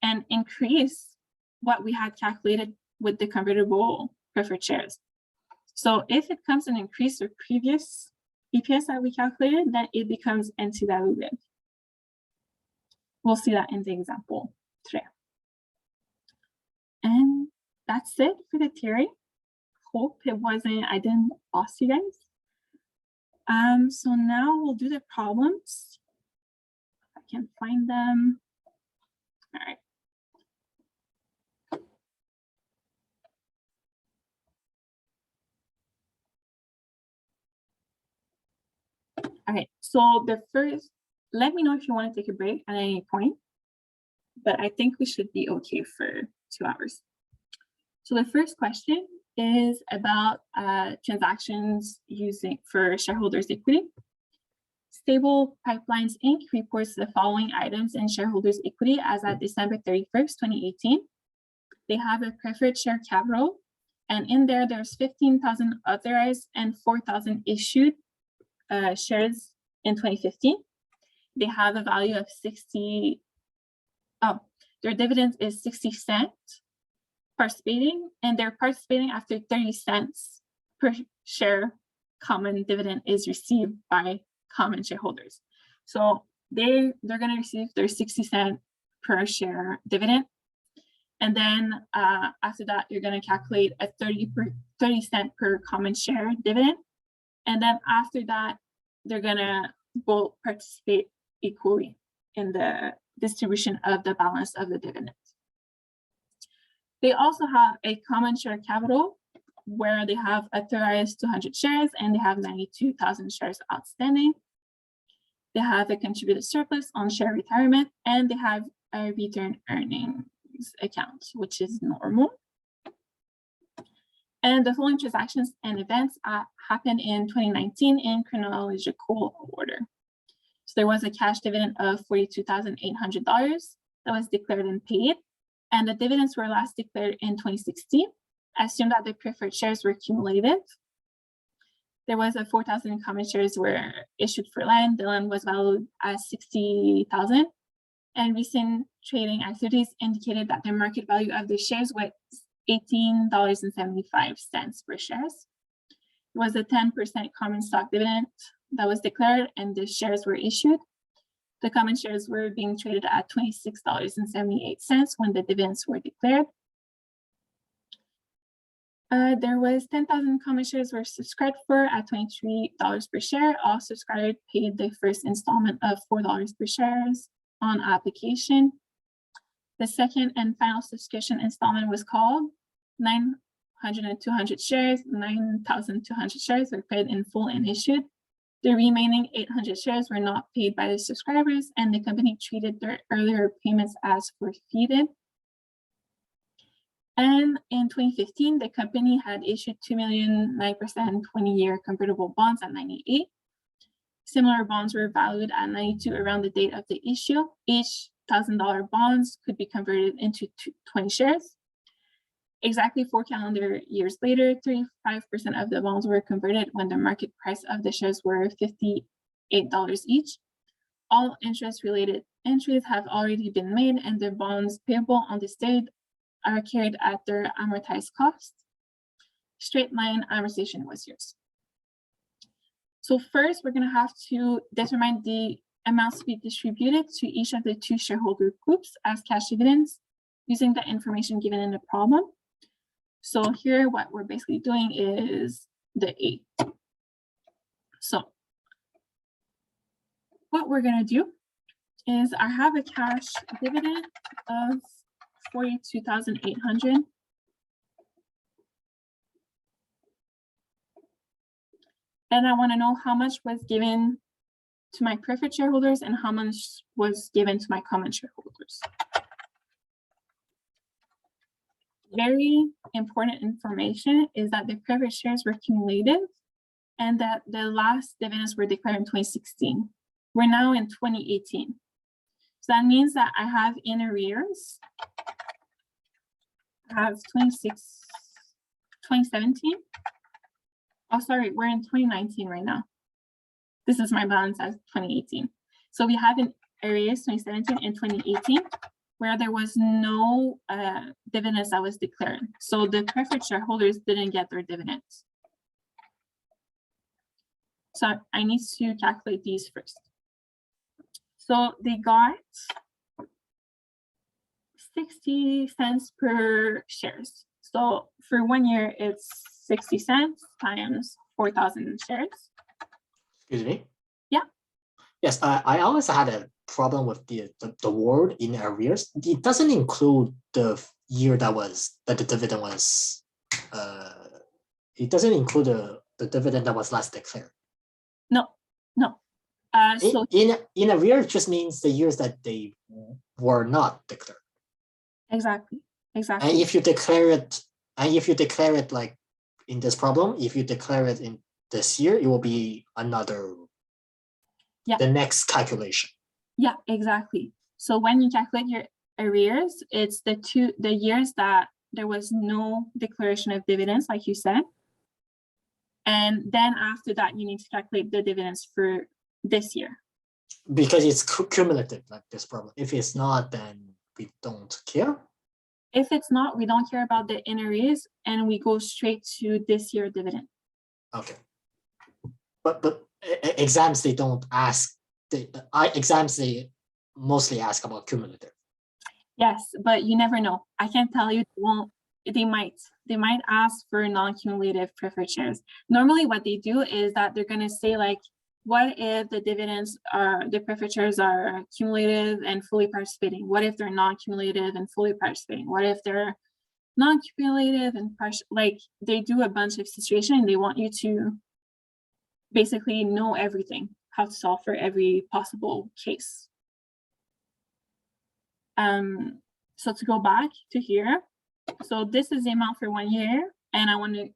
S1: and increase what we had calculated with the convertible preferred shares. So if it comes and increase the previous EPS that we calculated, then it becomes anti-dilutive. We'll see that in the example today. And that's it for the theory. Hope I didn't lost you guys. So now we'll do the problems. If I can find them. All right. Okay, so the first, let me know if you want to take a break at any point, but I think we should be okay for 2 hours. So the first question is about transactions using for shareholders' equity. Stable Pipelines Inc. reports the following items in shareholders' equity as at December 31st, 2018. They have a preferred share capital, and in there's 15,000 authorized and 4,000 issued shares in 2015. They have a value of their dividend is 60 cents participating, and they're participating after 30 cents per share common dividend is received by common shareholders. So they're going to receive their 60 cent per share dividend. And then after that, you're going to calculate a 30 cent per common share dividend. And then after that, they're going to both participate equally in the distribution of the balance of the dividend. They also have a common share capital where they have authorized 200 shares and they have 92,000 shares outstanding. They have a contributed surplus on share retirement, and they have a retained earnings account, which is normal. And the following transactions and events happened in 2019 in chronological order. So there was a cash dividend of $42,800 that was declared and paid. And the dividends were last declared in 2016. Assume that the preferred shares were cumulative. There was a 4,000 common shares were issued for land. The land was valued at $60,000. And recent trading activities indicated that the market value of the shares was $18.75 per shares. It was a 10% common stock dividend that was declared and the shares were issued. The common shares were being traded at $26.78 when the dividends were declared. There was 10,000 common shares were subscribed for at $23 per share. All subscribers paid the first installment of $4 per shares on application. The second and final subscription installment was called 9,200 shares. 9,200 shares were paid in full and issued. The remaining 800 shares were not paid by the subscribers, and the company treated their earlier payments as forfeited. And in 2015, the company had issued 2,009% 20-year convertible bonds at 98. Similar bonds were valued at 92 around the date of the issue. Each $1,000 bonds could be converted into 20 shares. Exactly 4 calendar years later, 35% of the bonds were converted when the market price of the shares were $58 each. All interest-related entries have already been made, and the bonds payable on this date are carried at their amortized cost. Straight line amortization was yours. So first, we're going to have to determine the amounts to be distributed to each of the 2 shareholder groups as cash dividends using the information given in the problem. So here, what we're basically doing is the 8. So what we're going to do is I have a cash dividend of $42,800. And I want to know how much was given to my preferred shareholders and how much was given to my common shareholders. Very important information is that the preferred shares were cumulative and that the last dividends were declared in 2016. We're now in 2018. So that means that I have in arrears, I have 2017. Oh, sorry, we're in 2019 right now. This is my balance as 2018. So we have in arrears 2017 and 2018, where there was no dividends that was declared. So the preferred shareholders didn't get their dividends. So I need to calculate these first. So they got 60 cents per shares. So for 1 year, it's 60 cents times 4,000 shares.
S3: Excuse me?
S1: Yeah.
S3: Yes, I always had a problem with the word in arrears. It doesn't include the year that the dividend was, it doesn't include the dividend that was last declared.
S1: No. So
S3: in arrears just means the years that they were not declared.
S1: Exactly.
S3: And if you declare it, like in this problem, if you declare it in this year, it will be another, the next calculation.
S1: Yeah, exactly. So when you calculate your arrears, it's the years that there was no declaration of dividends, like you said. And then after that, you need to calculate the dividends for this year.
S3: Because it's cumulative, like this problem. If it's not, then we don't care.
S1: If it's not, we don't care about the in arrears and we go straight to this year dividend.
S3: Okay. But exams, they don't ask, exams, they mostly ask about cumulative.
S1: Yes, but you never know. I can't tell you, they might ask for non-cumulative preferred shares. Normally what they do is that they're going to say like, what if the dividends are, the preferred shares are cumulative and fully participating? What if they're non-cumulative and fully participating? What if they're non-cumulative and like they do a bunch of situations and they want you to basically know everything, how to solve for every possible case. So to go back to here, so this is the amount for 1 year, and I want it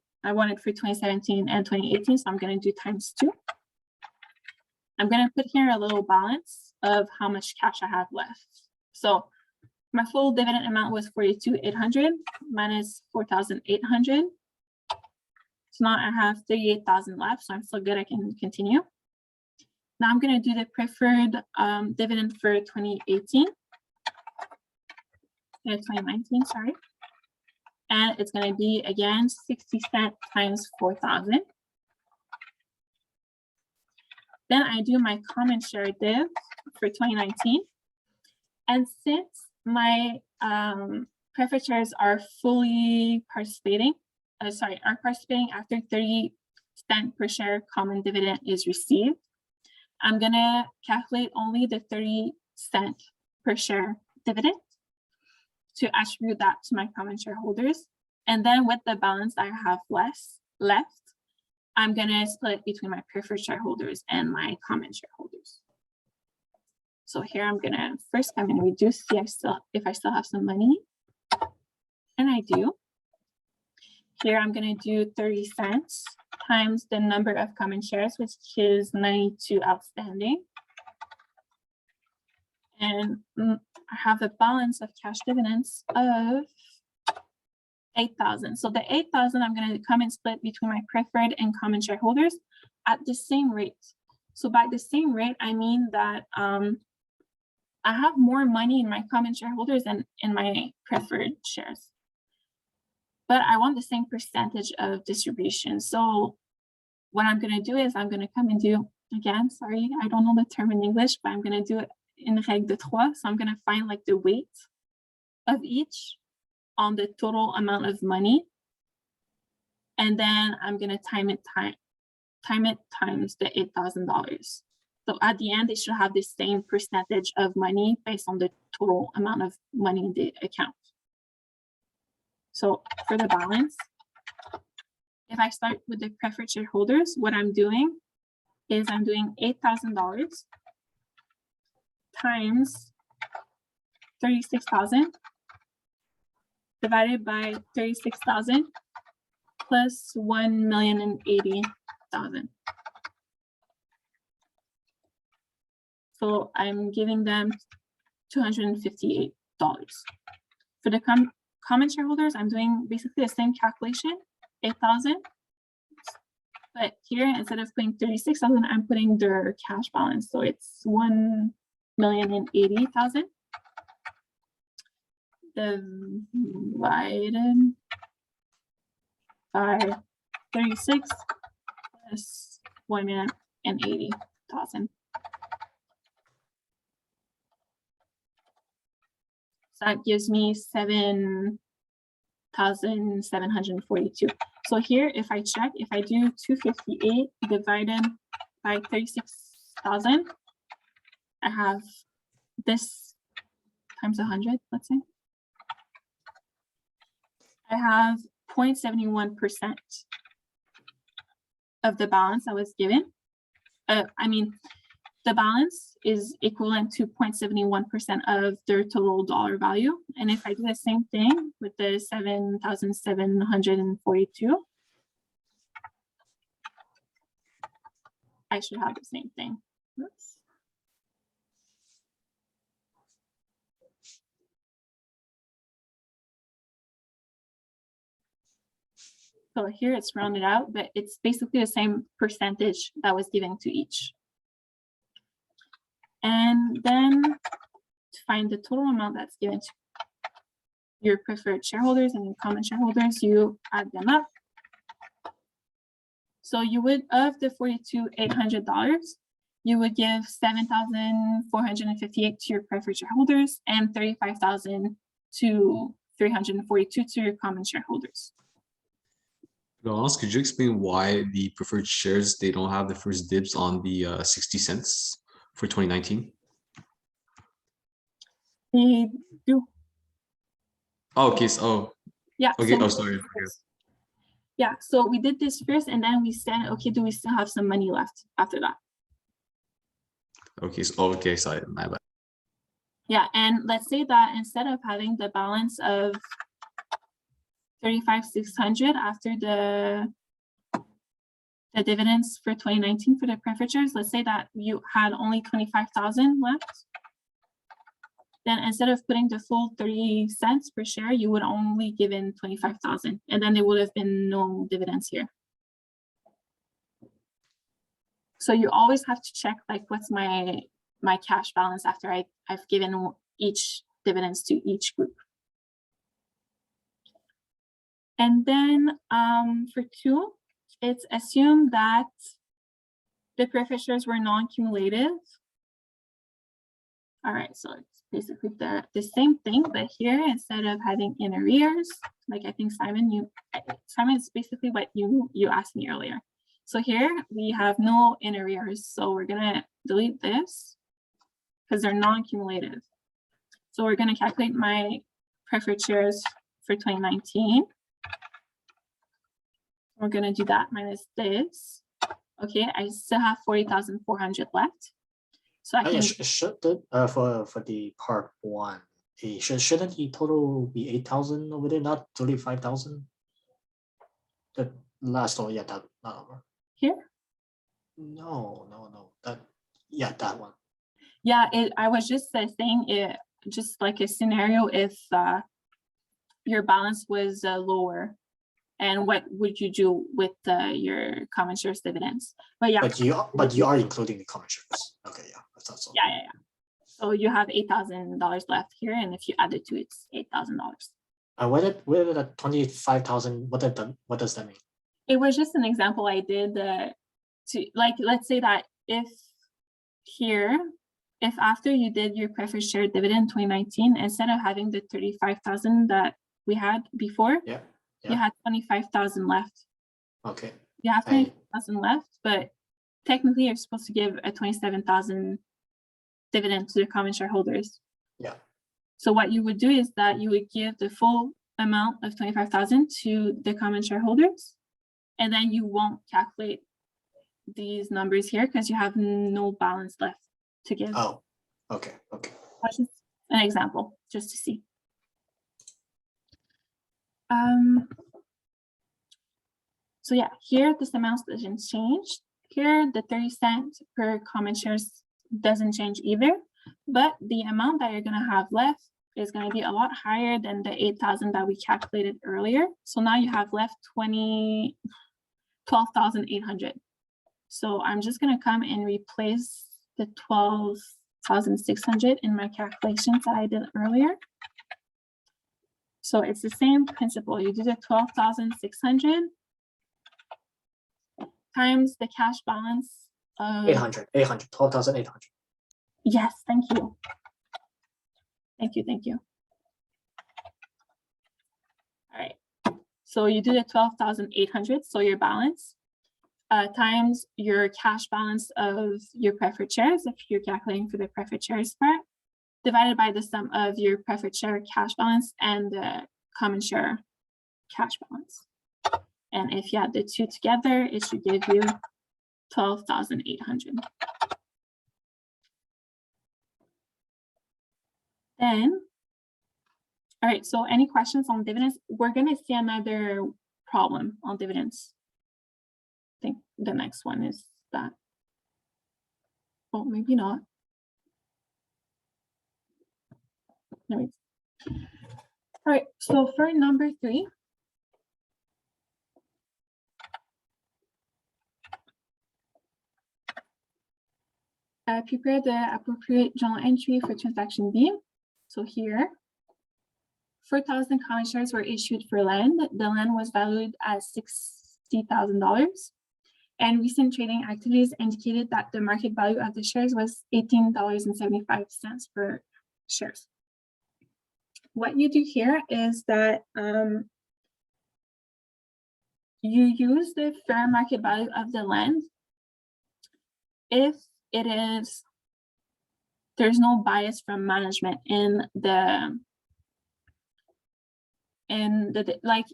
S1: for 2017 and 2018, so I'm going to do times 2. I'm gonna put here a little balance of how much cash I have left. So my full dividend amount was 42,800 minus 4,800. So now I have 38,000 left, so I'm still good, I can continue. Now I'm gonna do the preferred dividend for 2018. 2019, sorry. And it's gonna be again 60 cents times 4,000. Then I do my common share div for 2019. And since my preferred shares are fully participating, are participating after 30 cents per share common dividend is received, I'm gonna calculate only the 30 cents per share dividend to attribute that to my common shareholders. And then with the balance I have left, I'm gonna split between my preferred shareholders and my common shareholders. So here I'm gonna first come and reduce, see if I still have some money. And I do. Here I'm gonna do 30 cents times the number of common shares, which is 92 outstanding. And I have a balance of cash dividends of 8,000. So the 8,000 I'm gonna come and split between my preferred and common shareholders at the same rate. So by the same rate, I mean that I have more money in my common shareholders than in my preferred shares. But I want the same percentage of distribution. So what I'm gonna do is I'm gonna come and do, again, sorry, I don't know the term in English, but I'm gonna do it in règle de trois. So I'm gonna find like the weight of each on the total amount of money. And then I'm gonna time it times the $8,000. So at the end, they should have the same percentage of money based on the total amount of money in the account. So for the balance, if I start with the preferred shareholders, what I'm doing is I'm doing $8,000 times 36,000 divided by 36,000 plus 1,080,000. So I'm giving them $258. For the common shareholders, I'm doing basically the same calculation, 8,000. But here, instead of putting 36,000, I'm putting their cash balance. So it's 1,080,000 divided by 36 plus 1,080,000. So that gives me 7,742. So here, if I check, if I do 258 divided by 36,000, I have this times 100, let's say. I have 0.71% of the balance I was given. The balance is equivalent to 0.71% of their total dollar value. And if I do the same thing with the 7,742, I should have the same thing. Oops. So here it's rounded out, but it's basically the same percentage that was given to each. And then to find the total amount that's given to your preferred shareholders and your common shareholders, you add them up. So you would, of the $42,800, you would give $7,458 to your preferred shareholders and $35,342 to your common shareholders.
S2: Could you explain why the preferred shares, they don't have the first dibs on the 60 cents for 2019?
S1: They do.
S2: Oh, okay. So,
S1: yeah.
S2: Okay.
S1: So
S2: Sorry.
S1: Yeah. So we did this first, and then we said, okay, do we still have some money left after that?
S2: Okay. So, okay. Sorry, my bad.
S1: Yeah, and let's say that instead of having the balance of 35,600 after the the dividends for 2019 for the preferred shares, let's say that you had only 25,000 left, then instead of putting the full 30 cents per share, you would only give in 25,000, and then there would have been no dividends here. So you always have to check, like, what's my cash balance after I've given each dividends to each group. And then for 2, it's assumed that the preferred shares were non-cumulative. All right, so it's basically the same thing, but here, instead of having in arrears, like I think Simon, it's basically what you asked me earlier. So here we have no in arrears, so we're gonna delete this because they're non-cumulative. So we're gonna calculate my preferred shares for 2019. We're gonna do that minus this. Okay, I still have 40,400 left. So I can
S3: should the for the part 1, shouldn't the total be 8,000 over there, not 35,000? The last one, yeah, that number.
S1: Here?
S3: No. That one.
S1: Yeah, I was just saying it, just like a scenario if your balance was lower, and what would you do with your common shares dividends? But yeah.
S3: But you are including the common shares. Okay, yeah, I thought so.
S1: Yeah. So you have $8,000 left here, and if you add it to it's $8,000.
S3: Where the 25,000? What does that mean?
S1: It was just an example I did to, like, let's say that if after you did your preferred share dividend 2019, instead of having the 35,000 that we had before, you had 25,000 left.
S3: Okay.
S1: You have 20,000 left, but technically you're supposed to give a 27,000 dividend to the common shareholders.
S3: Yeah.
S1: So what you would do is that you would give the full amount of 25,000 to the common shareholders, and then you won't calculate these numbers here because you have no balance left to give.
S3: Oh, okay.
S1: That's just an example, just to see. So yeah, here this amount doesn't change. Here the 30 cents per common shares doesn't change either, but the amount that you're gonna have left is gonna be a lot higher than the 8,000 that we calculated earlier. So now you have left 12,800. So I'm just gonna come and replace the 12,600 in my calculations that I did earlier. So it's the same principle. You do the 12,600 times the cash balance of
S3: 800, 12,800.
S1: Yes, thank you. Thank you. All right. So you do the 12,800, so your balance, times your cash balance of your preferred shares, if you're calculating for the preferred shares part, divided by the sum of your preferred share cash balance and the common share cash balance. And if you add the two together, it should give you 12,800. Then, all right, so any questions on dividends? We're gonna see another problem on dividends. I think the next one is that. Oh, maybe not. Anyways. All right, so for number 3, prepare the appropriate journal entry for transaction B. So here, 4,000 common shares were issued for land. The land was valued at $60,000. And recent trading activities indicated that the market value of the shares was $18.75 per shares. What you do here is that you use the fair market value of the land if it is, there's no bias from management in the like,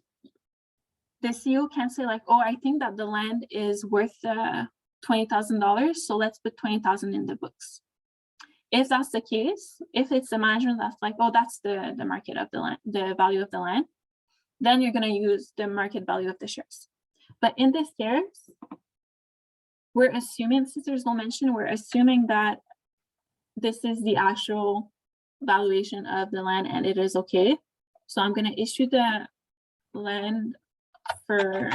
S1: the CEO can say like, oh, I think that the land is worth $20,000, so let's put 20,000 in the books. If that's the case, if it's the management that's like, oh, that's the market of the land, the value of the land, then you're going to use the market value of the shares. But in this case, we're assuming, since there's no mention, we're assuming that this is the actual valuation of the land and it is okay. So I'm gonna issue the land for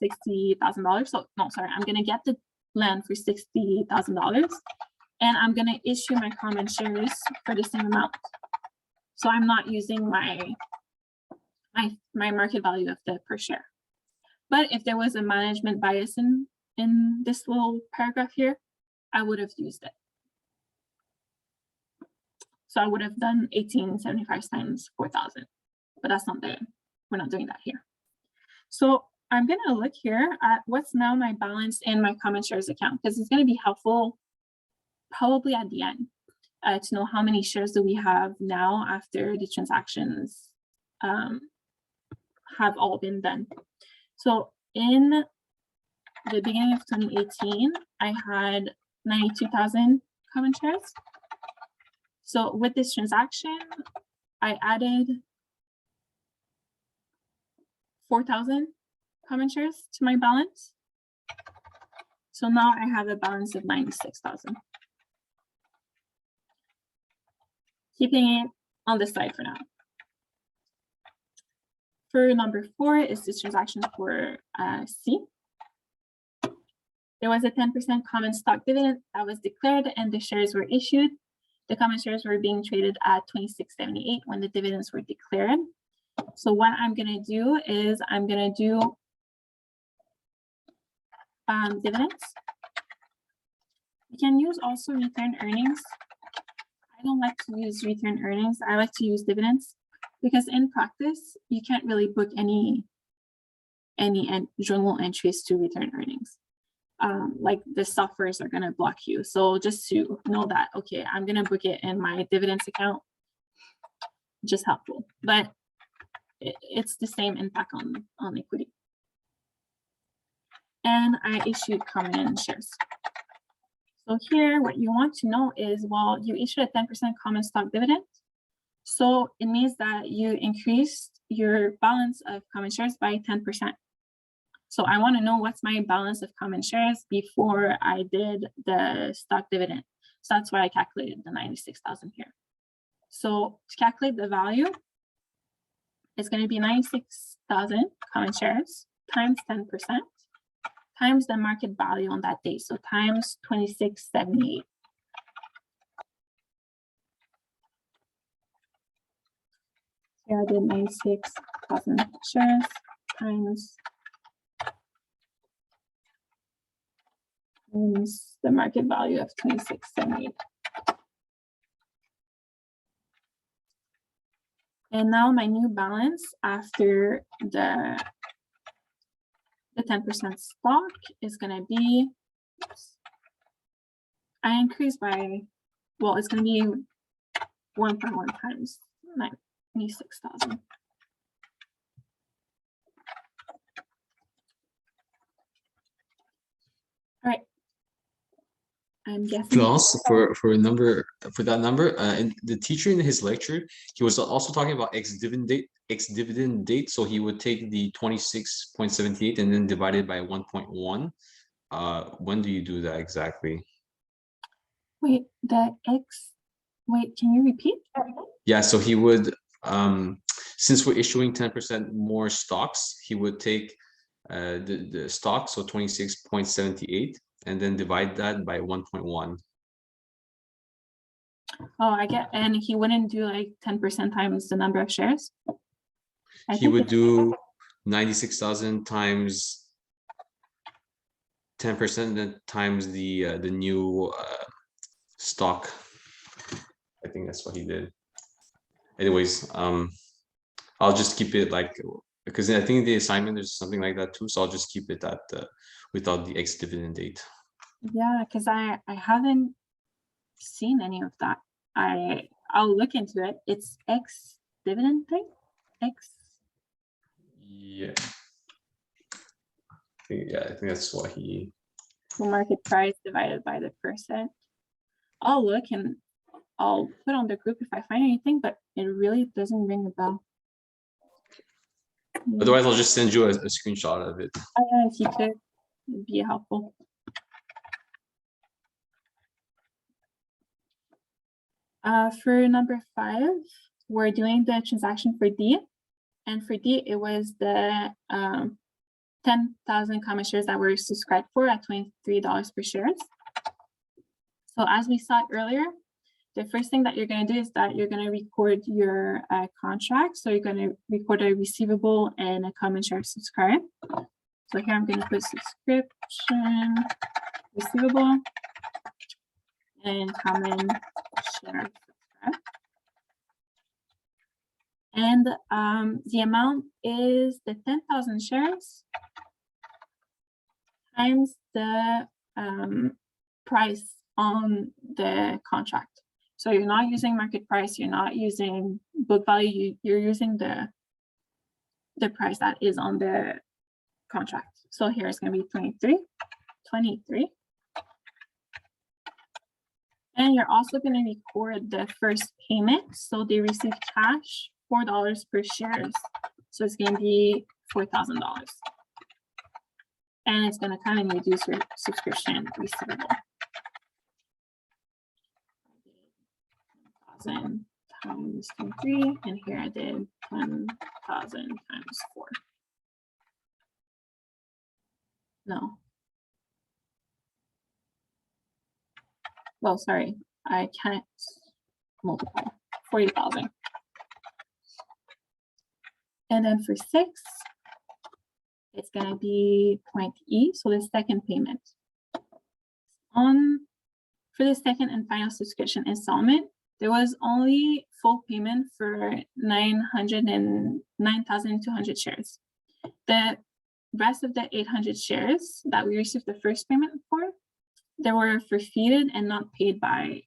S1: $60,000. So no, sorry, I'm gonna get the land for $60,000 and I'm gonna issue my common shares for the same amount. So I'm not using my market value of the per share. But if there was a management bias in this little paragraph here, I would have used it. So I would have done 1875 times 4,000, but that's not there. We're not doing that here. So I'm gonna look here at what's now my balance in my common shares account, because it's gonna be helpful probably at the end to know how many shares do we have now after the transactions have all been done. So in the beginning of 2018, I had 92,000 common shares. So with this transaction, I added 4,000 common shares to my balance. So now I have a balance of 96,000. Keeping it on the side for now. For number 4 is this transaction for C. There was a 10% common stock dividend that was declared and the shares were issued. The common shares were being traded at $26.78 when the dividends were declared. So what I'm gonna do is I'm gonna do dividends. You can use also retained earnings. I don't like to use retained earnings. I like to use dividends because in practice, you can't really book any journal entries to retained earnings. Like the softwares are gonna block you. So just to know that, okay, I'm gonna book it in my dividends account, just helpful. But it's the same impact on equity. And I issued common shares. So here, what you want to know is, well, you issued a 10% common stock dividend. So it means that you increased your balance of common shares by 10%. So I want to know what's my balance of common shares before I did the stock dividend. So that's why I calculated the 96,000 here. So to calculate the value, it's going to be 96,000 common shares times 10% times the market value on that day. So times 26.78. Here I did 96,000 shares times the market value of 26.78. And now my new balance after the 10% stock is going to be, I increased by, well, it's going to be 1.1 times 96,000. All right. I'm guessing.
S2: Plus, for that number, and the teacher in his lecture, he was also talking about ex-dividend date. So he would take the 26.78 and then divide it by 1.1. When do you do that exactly?
S1: Wait, wait, can you repeat?
S2: Yeah, so he would, since we're issuing 10% more stocks, he would take the stock, so 26.78. and then divide that by 1.1.
S1: Oh, I get, and he wouldn't do like 10% times the number of shares?
S2: He would do 96,000 times 10%, then times the new stock. I think that's what he did. Anyways, I'll just keep it like, because I think the assignment there's something like that too, so I'll just keep it at without the ex-dividend date.
S1: Yeah, because I haven't seen any of that. I'll look into it. It's ex-dividend thing?
S2: Yeah. I think that's what he.
S1: The market price divided by the percent. I'll look and I'll put on the group if I find anything, but it really doesn't ring a bell.
S2: Otherwise, I'll just send you a screenshot of it.
S1: Oh, yeah, if you could. It'd be helpful. For number 5, we're doing the transaction for D. And for D, it was the 10,000 common shares that were subscribed for at $23 per share. So as we saw earlier, the first thing that you're going to do is that you're going to record your contract. So you're going to record a receivable and a common share subscribed. So here I'm going to put subscription, receivable, and common share subscribed. And the amount is the 10,000 shares times the price on the contract. So you're not using market price, you're not using book value, you're using the price that is on the contract. So here it's going to be 23. And you're also going to record the first payment. So they received cash, $4 per shares. So it's going to be $4,000. And it's going to come and reduce your subscription receivable. 10,000 times 23, and here I did 10,000 times 4. No. Well, sorry, I can't multiply. 40,000. And then for 6, it's going to be point E, so the second payment. For the second and final subscription installment, there was only full payment for 9,200 shares. The rest of the 800 shares that we received the first payment for, they were forfeited and not paid by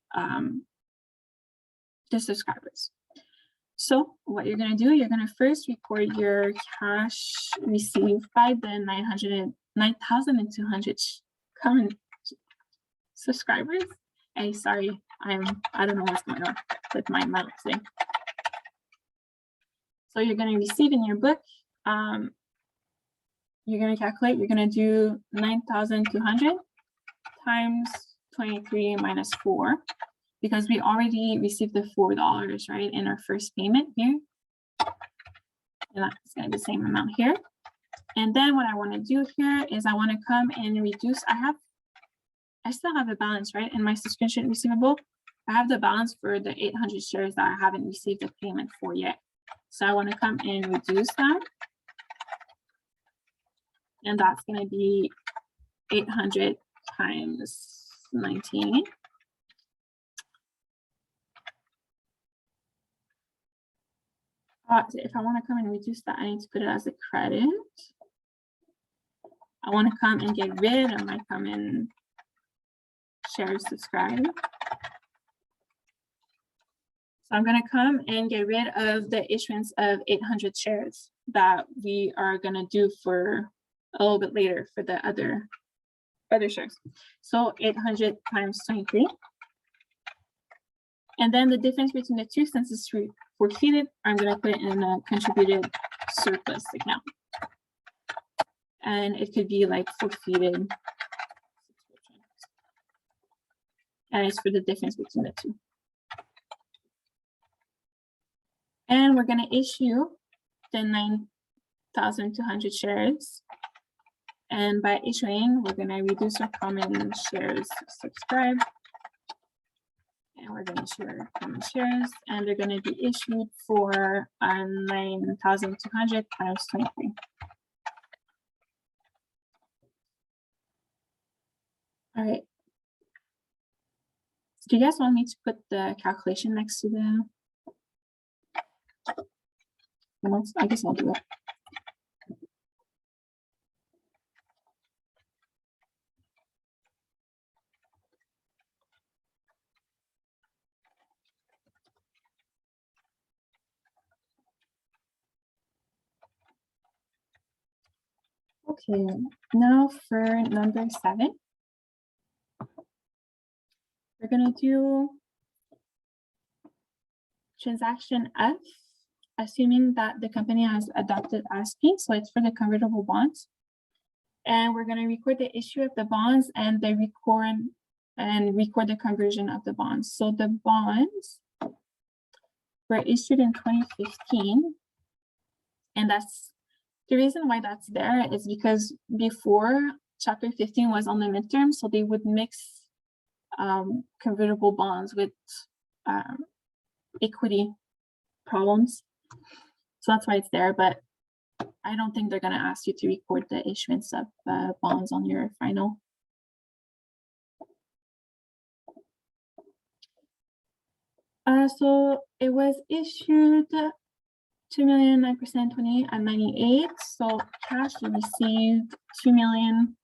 S1: the subscribers. So what you're going to do, you're going to first record your cash received by the 9,200 current subscribers. Hey, sorry, I don't know what's going on with my mouth thing. So you're going to receive in your book. You're going to calculate. You're going to do 9,200 times 23 minus 4, because we already received the $4, right, in our first payment here. And that's going to be the same amount here. And then what I want to do here is I want to come and reduce. I still have a balance, right, in my subscription receivable. I have the balance for the 800 shares that I haven't received a payment for yet. So I want to come and reduce that. And that's going to be 800 times 19. If I want to come and reduce that, I need to put it as a credit. I want to come and get rid of my common share subscribe. So I'm going to come and get rid of the issuance of 800 shares that we are going to do for a little bit later for the other shares. So 800 times 23. And then the difference between the two, since it's forfeited, I'm going to put it in a contributed surplus account. And it could be like forfeited. And it's for the difference between the two. And we're going to issue the 9,200 shares. And by issuing, we're going to reduce our common shares subscribed. And we're going to issue our common shares. And they're going to be issued for 9,200 times 23. All right. Do you guys want me to put the calculation next to the? I guess I'll do it. Okay, now for number 7. We're going to do transaction F, assuming that the company has adopted ASPE, so it's for the convertible bonds. And we're going to record the issue of the bonds and record the conversion of the bonds. So the bonds were issued in 2015. And that's the reason why that's there is because before Chapter 15 was on the midterm, so they would mix convertible bonds with equity problems. So that's why it's there, but I don't think they're going to ask you to record the issuance of bonds on your final. So it was issued 2,000,000 at 98. So cash you received 2 million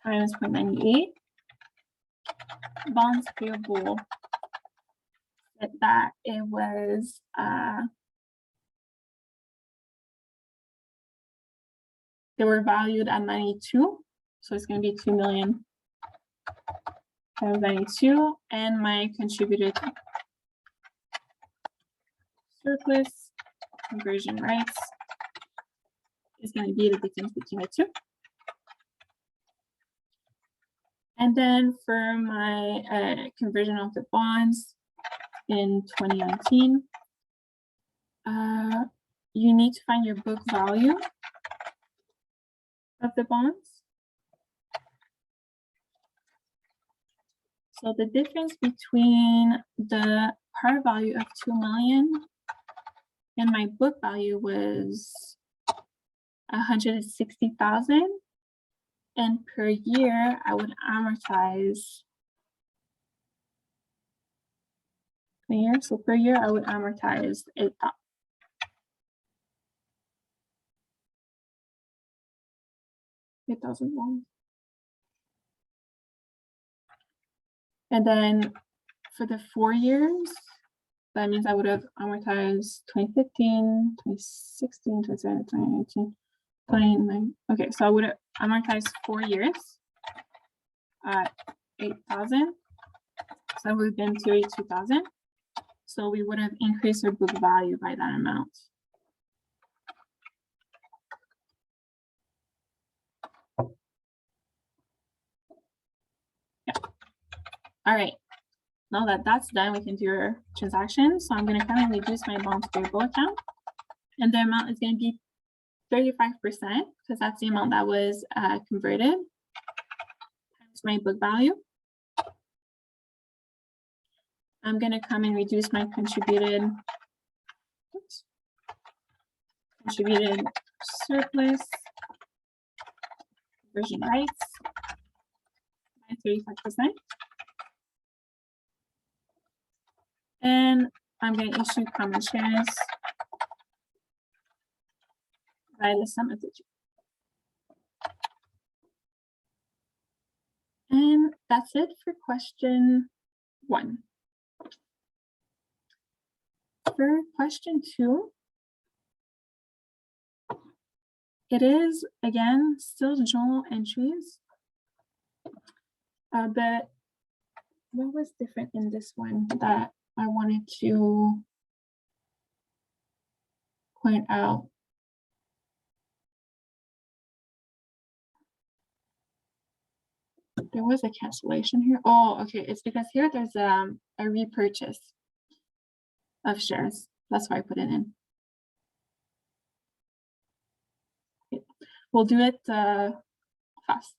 S1: times 0.98. Bonds payable, that it was they were valued at 92, so it's going to be 2 million times 92, and my contributed surplus conversion rights is going to be the difference between the two. And then for my conversion of the bonds in 2019, you need to find your book value of the bonds. So the difference between the par value of 2 million and my book value was 160,000. And per year, I would amortize a year. So per year, I would amortize 8,000 bonds. And then for the 4 years, that means I would have amortized 2015, 2016, 2017, 2018, 29. Okay, so I would have amortized 4 years at 8,000. So that would have been 32,000. So we would have increased our book value by that amount. Yeah. All right. Now that that's done, we can do our transactions. So I'm going to come and reduce my bonds payable account. And the amount is going to be 35%, because that's the amount that was converted times my book value. I'm going to come and reduce my contributed surplus conversion rights by 35%. And I'm going to issue common shares by the sum of the two. And that's it for question 1. For question 2, it is, again, still journal entries. But what was different in this one that I wanted to point out? There was a cancellation here. Oh, okay. It's because here there's a repurchase of shares. That's why I put it in. Okay. We'll do it fast.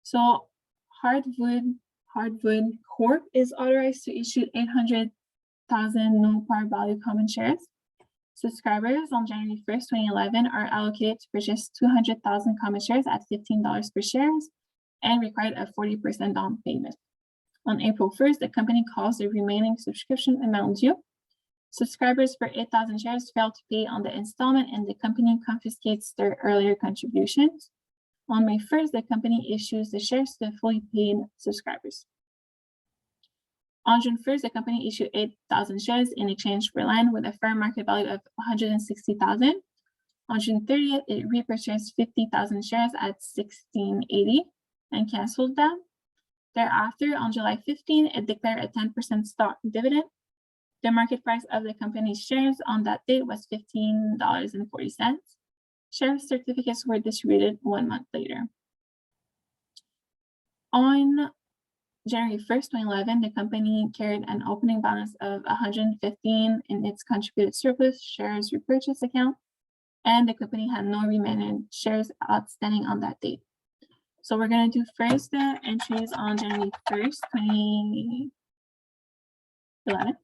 S1: So Hardwood Corp is authorized to issue 800,000 no par value common shares. Subscribers on January 1st, 2011 are allocated to purchase 200,000 common shares at $15 per share and required a 40% down payment. On April 1st, the company calls the remaining subscription amount due. Subscribers for 8,000 shares fail to pay on the installment, and the company confiscates their earlier contributions. On May 1st, the company issues the shares to fully paid subscribers. On June 1st, the company issued 8,000 shares in exchange for land with a fair market value of 160,000. On June 30th, it repurchased 50,000 shares at $16.80 and canceled them. Thereafter, on July 15, it declared a 10% stock dividend. The market price of the company's shares on that date was $15.40. Share certificates were distributed 1 month later. On January 1st, 2011, the company carried an opening balance of 115 in its contributed surplus shares repurchase account, and the company had no remaining shares outstanding on that date. So we're going to do first the entries on January 1st, 2011.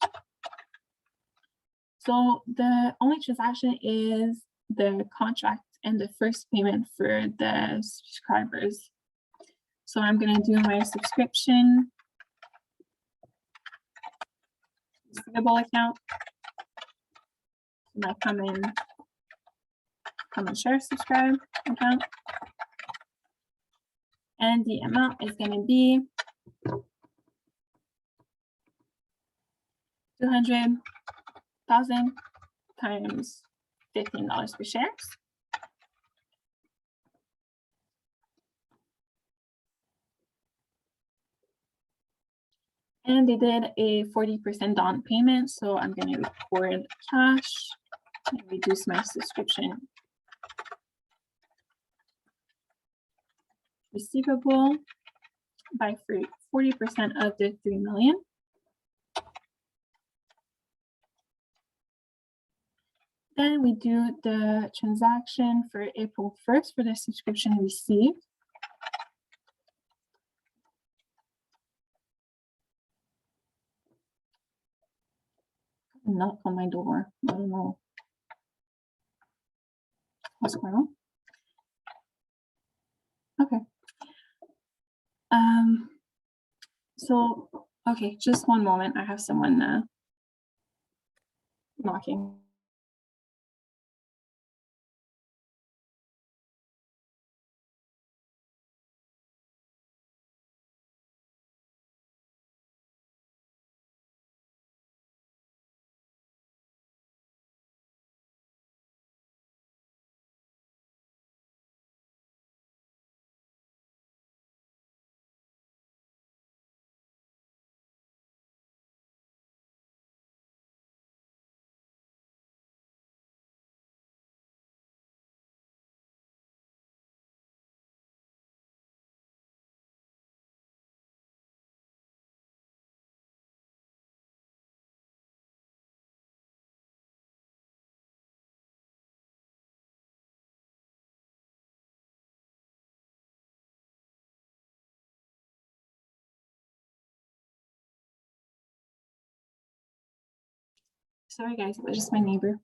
S1: So the only transaction is the contract and the first payment for the subscribers. So I'm going to do my subscription receivable account, my common share subscribe account, and the amount is going to be 200,000 times $15 per share. And they did a 40% down payment, so I'm going to record cash and reduce my subscription receivable by 40% of the 3 million. Then we do the transaction for April 1st for the subscription received. Knock on my door. I don't know what's going on. Okay. So, okay, just one moment. I have someone knocking. Sorry guys, it was just my neighbor.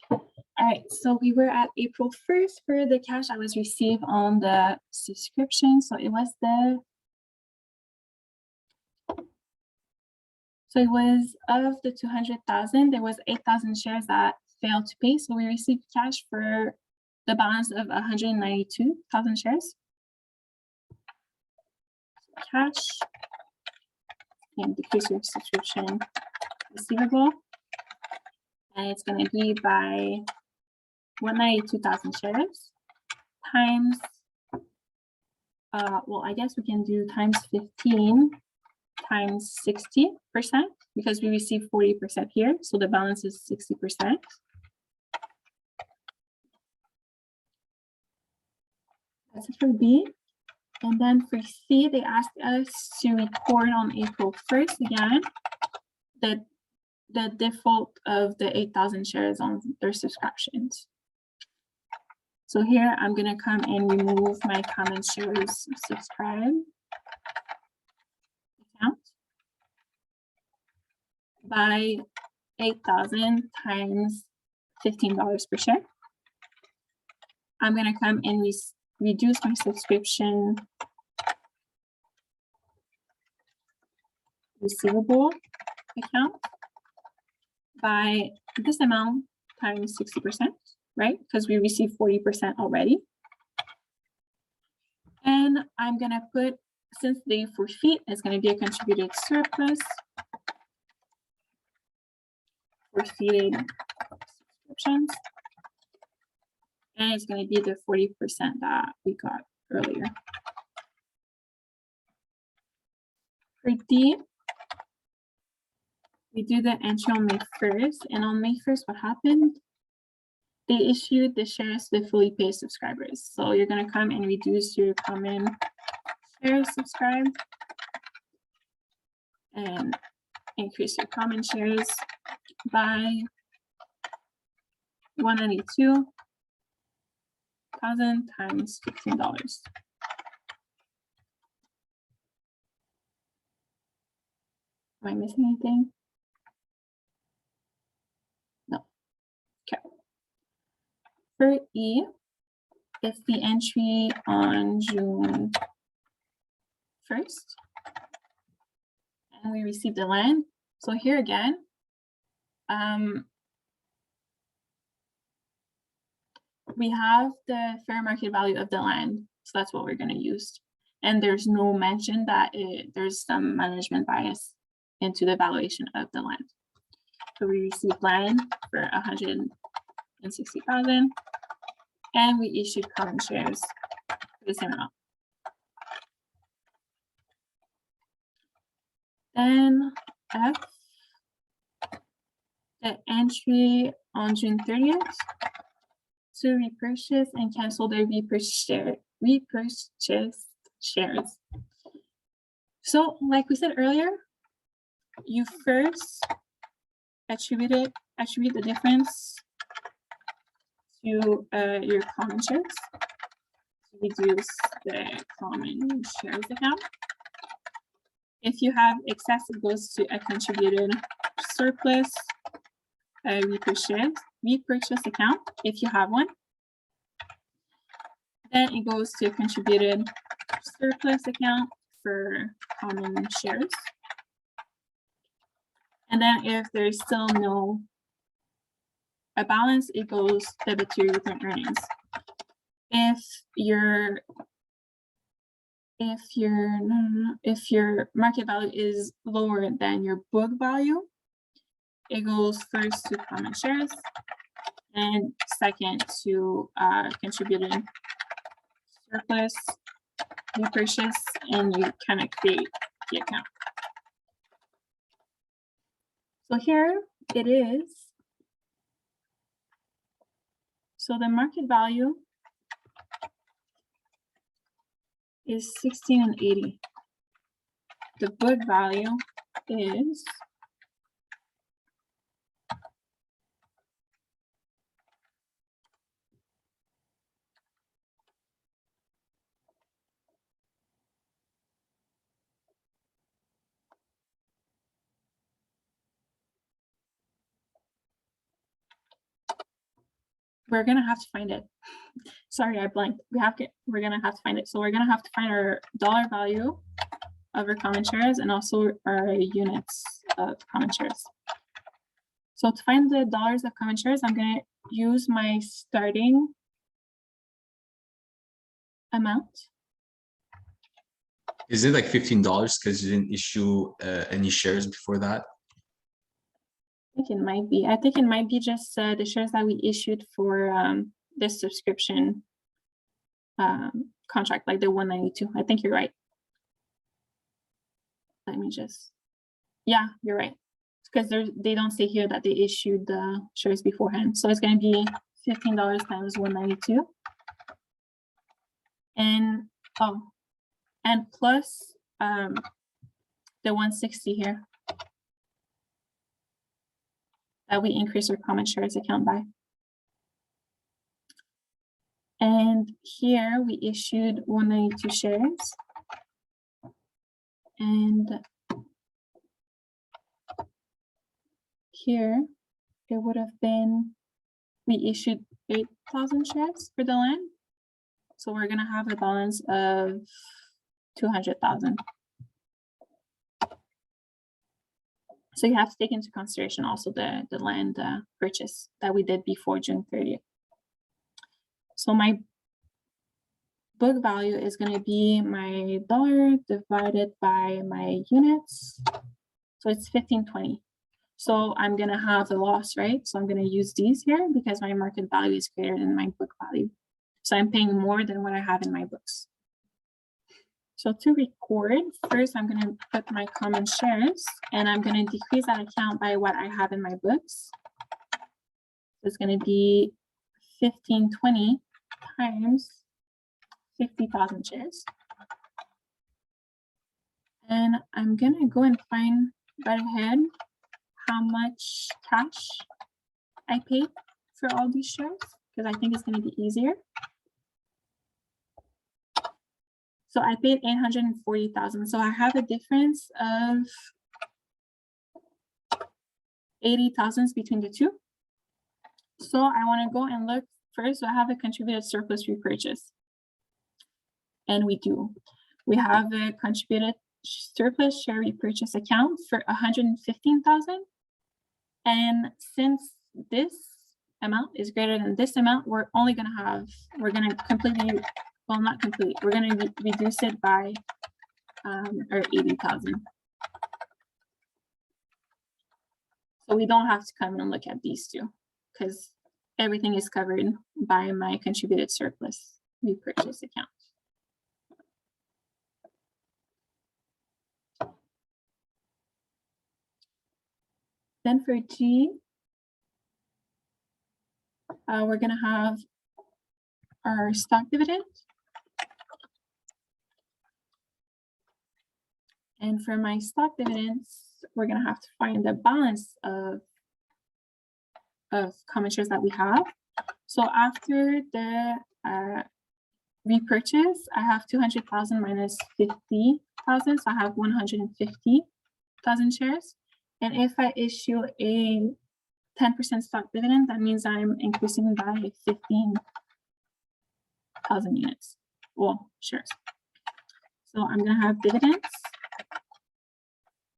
S1: All right, so we were at April 1st for the cash I was received on the subscription. So it was of the 200,000, there was 8,000 shares that failed to pay. So we received cash for the balance of 192,000 shares. Cash and decrease your subscription receivable. And it's going to be by 192,000 shares times, well, I guess we can do times 15 times 60% because we receive 40% here. So the balance is 60%. That's it for B. And then for C, they asked us to record on April 1st again the default of the 8,000 shares on their subscriptions. So here I'm going to come and remove my common shares subscribe account by 8,000 times $15 per share. I'm going to come and reduce my subscription receivable account by this amount times 60%, right? Because we received 40% already. And I'm going to put, since they forfeit, it's going to be a contributed surplus, forfeited subscriptions, and it's going to be the 40% that we got earlier. For D, we do the entry on May 1st, and on May 1st, what happened? they issued the shares to fully paid subscribers. So you're going to come and reduce your common shares subscribed and increase your common shares by 192,000 times $15. Am I missing anything? No. Okay. For E, it's the entry on June 1st. And we received the land. So here again, we have the fair market value of the land. So that's what we're going to use. And there's no mention that there's some management bias into the valuation of the land. So we received land for 160,000 and we issued common shares for the same amount. Then F, the entry on June 30th to repurchase and cancel their repurchased shares. So like we said earlier, you first attribute the difference to your common shares. Reduce the common shares account. If you have excess, it goes to a contributed surplus repurchase account, if you have one. Then it goes to a contributed surplus account for common shares. And then if there's still no balance, it goes debit to your retained earnings. If your market value is lower than your book value, it goes first to common shares and second to contributed surplus repurchase, and you kind of create the account. So here it is. So the market value is 16.80. The book value is we're gonna have to find it. Sorry, I blanked. We're gonna have to find it. So we're gonna have to find our dollar value of our common shares and also our units of common shares. So to find the dollars of common shares, I'm gonna use my starting amount.
S2: Is it like $15 because you didn't issue any shares before that?
S1: I think it might be. I think it might be just the shares that we issued for this subscription contract, like the 192. I think you're right. Let me just, yeah, you're right. Because they don't say here that they issued the shares beforehand. So it's going to be $15 times 192. And and plus the 160 here that we increase our common shares account by. And here we issued 192 shares. And here it would have been, we issued 8,000 shares for the land. So we're gonna have a balance of 200,000. So you have to take into consideration also the land purchase that we did before June 30th. So my book value is going to be my dollar divided by my units. So it's 15.20. So I'm going to have a loss, right? So I'm going to use these here because my market value is greater than my book value. So I'm paying more than what I have in my books. So to record, first I'm going to put my common shares and I'm going to decrease that account by what I have in my books. So it's going to be 1520 times 50,000 shares. And I'm gonna go and find right ahead how much cash I paid for all these shares, because I think it's gonna be easier. So I paid 840,000. So I have a difference of 80,000 between the two. So I want to go and look first. So I have a contributed surplus repurchase. And we do. We have a contributed surplus share repurchase account for 115,000. And since this amount is greater than this amount, we're only going to have, we're going to completely, well, not completely, we're going to reduce it by or 80,000. So we don't have to come and look at these two because everything is covered by my contributed surplus repurchase account. Then for G, we're going to have our stock dividend. And for my stock dividends, we're going to have to find the balance of common shares that we have. So after the repurchase, I have 200,000 minus 50,000. So I have 150,000 shares. And if I issue a 10% stock dividend, that means I'm increasing by 15,000 units, well, shares. So I'm going to have dividends.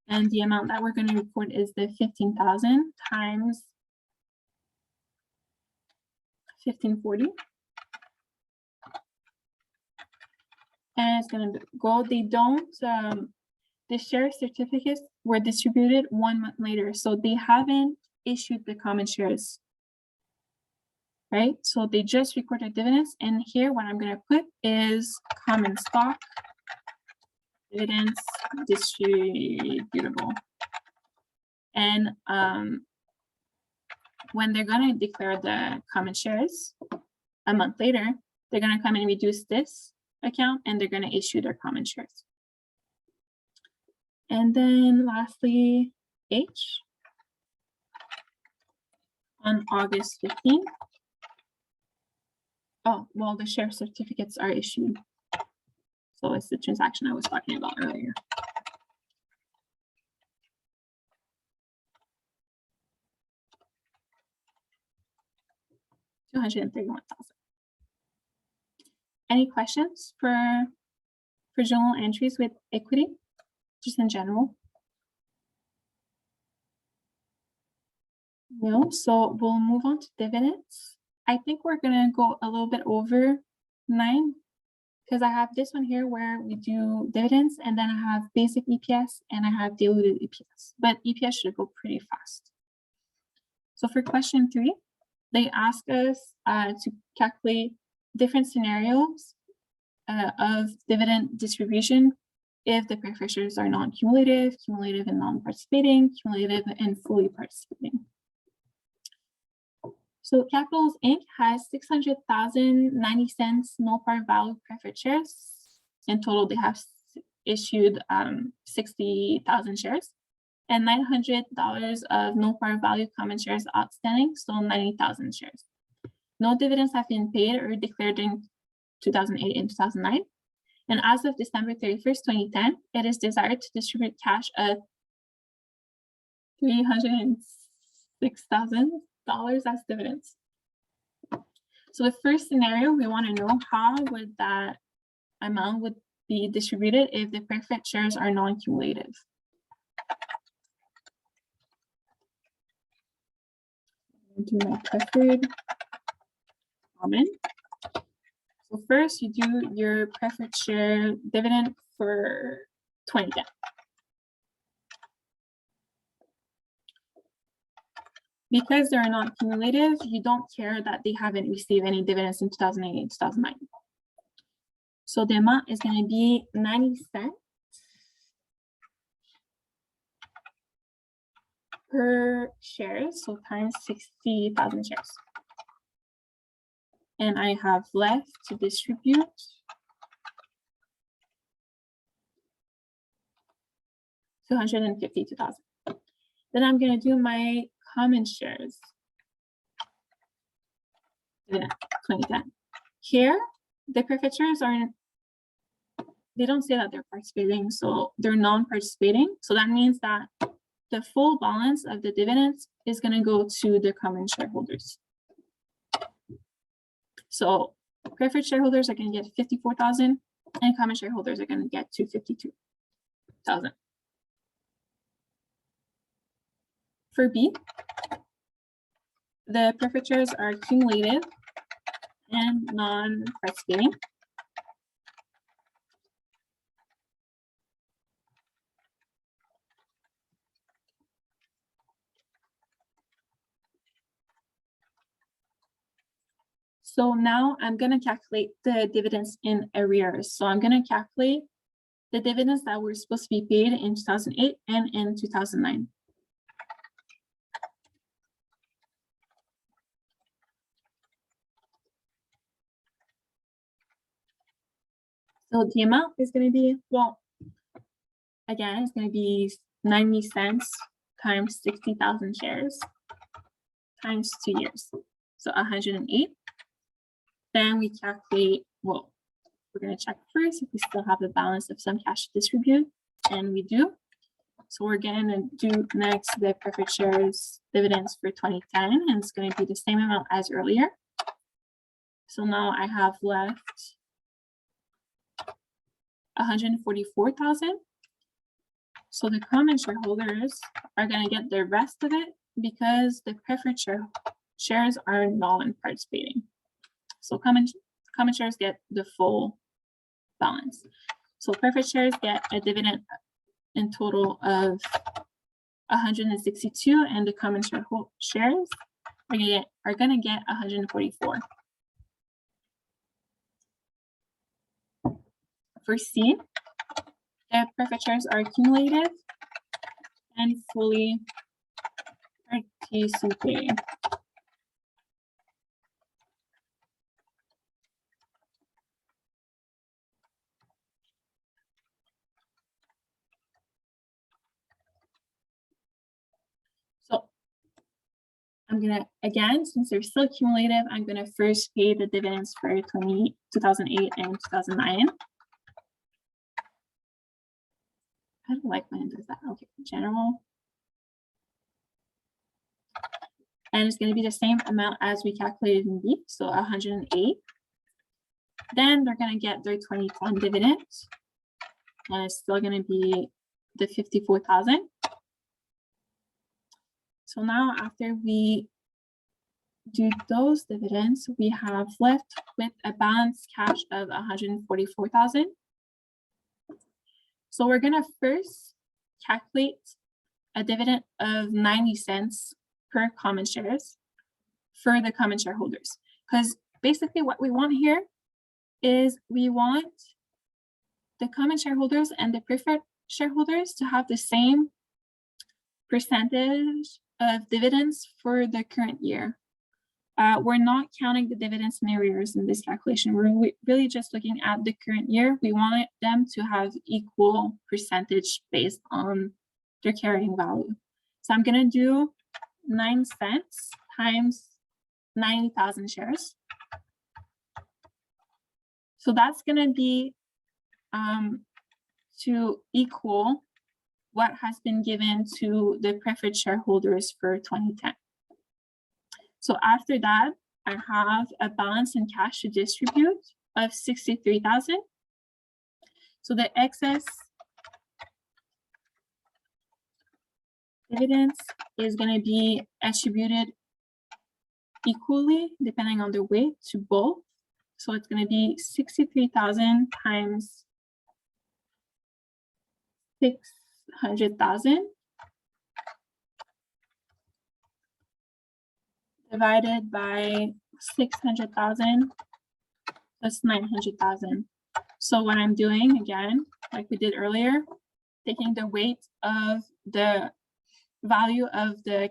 S1: And the amount that we're going to report is the 15,000 times 1540. And it's going to go, they don't, the share certificates were distributed 1 month later. So they haven't issued the common shares, right? So they just recorded dividends. And here what I'm going to put is common stock dividends distributable. And when they're going to declare the common shares a month later, they're going to come and reduce this account and they're going to issue their common shares. And then lastly, H, on August 15th. Oh, well, the share certificates are issued. So it's the transaction I was talking about earlier. $231,000. Any questions for journal entries with equity, just in general? No, so we'll move on to dividends. I think we're gonna go a little bit over 9 because I have this one here where we do dividends, and then I have basic EPS and I have diluted EPS, but EPS should go pretty fast. So for question 3, they ask us to calculate different scenarios of dividend distribution if the preferred shares are non-cumulative, cumulative and non-participating, cumulative and fully participating. So Capitals Inc. has 600,090 cents no par value preferred shares. In total, they have issued 60,000 shares and $900 of no par value common shares outstanding, so 90,000 shares. No dividends have been paid or declared in 2008 and 2009. And as of December 31st, 2010, it is desired to distribute cash of $306,000 as dividends. So the first scenario, we want to know how would that amount would be distributed if the preferred shares are non-cumulative. Do my preferred common. So first you do your preferred share dividend for 2010. Because they're not cumulative, you don't care that they haven't received any dividends in 2008 and 2009. So the amount is going to be 90 cents per share, so times 60,000 shares. and I have left to distribute 252,000. Then I'm going to do my common shares. Yeah, 2010. Here, the preferred shares are, they don't say that they're participating, so they're non-participating. So that means that the full balance of the dividends is going to go to the common shareholders. So preferred shareholders are going to get 54,000 and common shareholders are going to get 252,000. For B, the preferred shares are cumulative and non-participating. So now I'm going to calculate the dividends in arrears. So I'm going to calculate the dividends that were supposed to be paid in 2008 and in 2009. So the amount is going to be, well, again, it's going to be 90 cents times 60,000 shares times 2 years. So 108. Then we calculate, well, we're going to check first if we still have a balance of some cash to distribute, and we do. So we're going to do next the preferred shares dividends for 2010, and it's going to be the same amount as earlier. So now I have left 144,000. So the common shareholders are going to get the rest of it because the preferred shares are non-participating. So common shares get the full balance. So preferred shares get a dividend in total of 162, and the common shares are going to get 144. For C, the preferred shares are accumulated and fully participating. So I'm going to, again, since they're still cumulative, I'm going to first pay the dividends for 2008 and 2009. I don't like when it does that. Okay, general. And it's going to be the same amount as we calculated in B, so 108. Then they're going to get their 2010 dividends, and it's still going to be the 54,000. So now after we do those dividends, we have left with a balance cash of 144,000. So we're going to first calculate a dividend of 90 cents per common shares for the common shareholders, because basically what we want here is we want the common shareholders and the preferred shareholders to have the same percentage of dividends for the current year. We're not counting the dividends in arrears in this calculation. We're really just looking at the current year. We want them to have equal percentage based on their carrying value. So I'm going to do 9 cents times 90,000 shares. So that's going to be to equal what has been given to the preferred shareholders for 2010. So after that, I have a balance in cash to distribute of 63,000. So the excess dividends is going to be attributed equally, depending on the weight, to both. So it's going to be 63,000 times 600,000 divided by 600,000 plus 900,000. So what I'm doing, again, like we did earlier, taking the weight of the value of the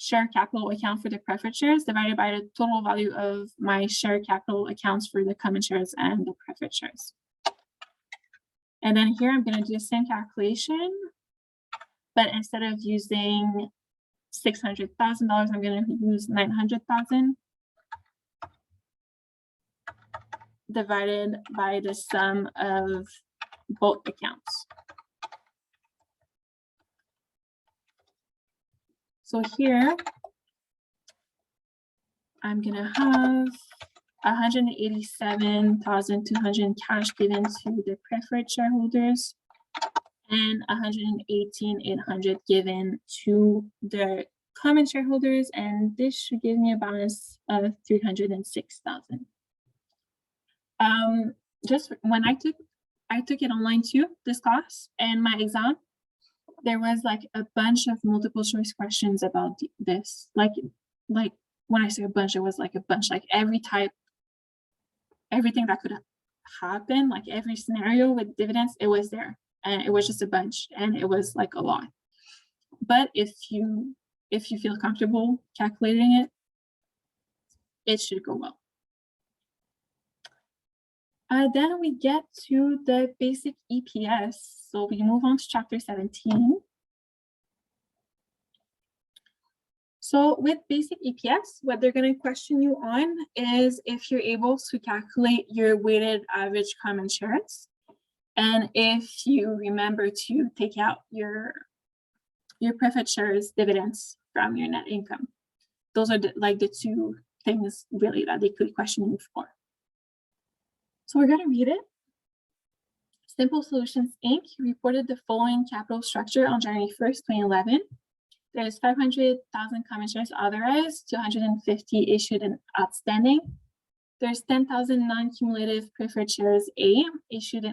S1: share capital account for the preferred shares divided by the total value of my share capital accounts for the common shares and the preferred shares. And then here I'm going to do the same calculation, but instead of using $600,000, I'm going to use $900,000 divided by the sum of both accounts. So here, I'm going to have 187,200 in cash given to the preferred shareholders and 118,800 given to the common shareholders, and this should give me a balance of 306,000. Just when I took it online too, this class, and my exam, there was like a bunch of multiple choice questions about this. Like when I say a bunch, it was like a bunch, like every type, everything that could happen, like every scenario with dividends, it was there, and it was just a bunch, and it was like a lot. But if you feel comfortable calculating it, it should go well. Then we get to the basic EPS. So we move on to chapter 17. So with basic EPS, what they're going to question you on is if you're able to calculate your weighted average common shares, and if you remember to take out your preferred shares dividends from your net income. Those are the two things really that they could question you for. So we're going to read it. Simple Solutions Inc. reported the following capital structure on January 1st, 2011. There's 500,000 common shares authorized, 250 issued and outstanding. There's 10,000 non-cumulative preferred shares A issued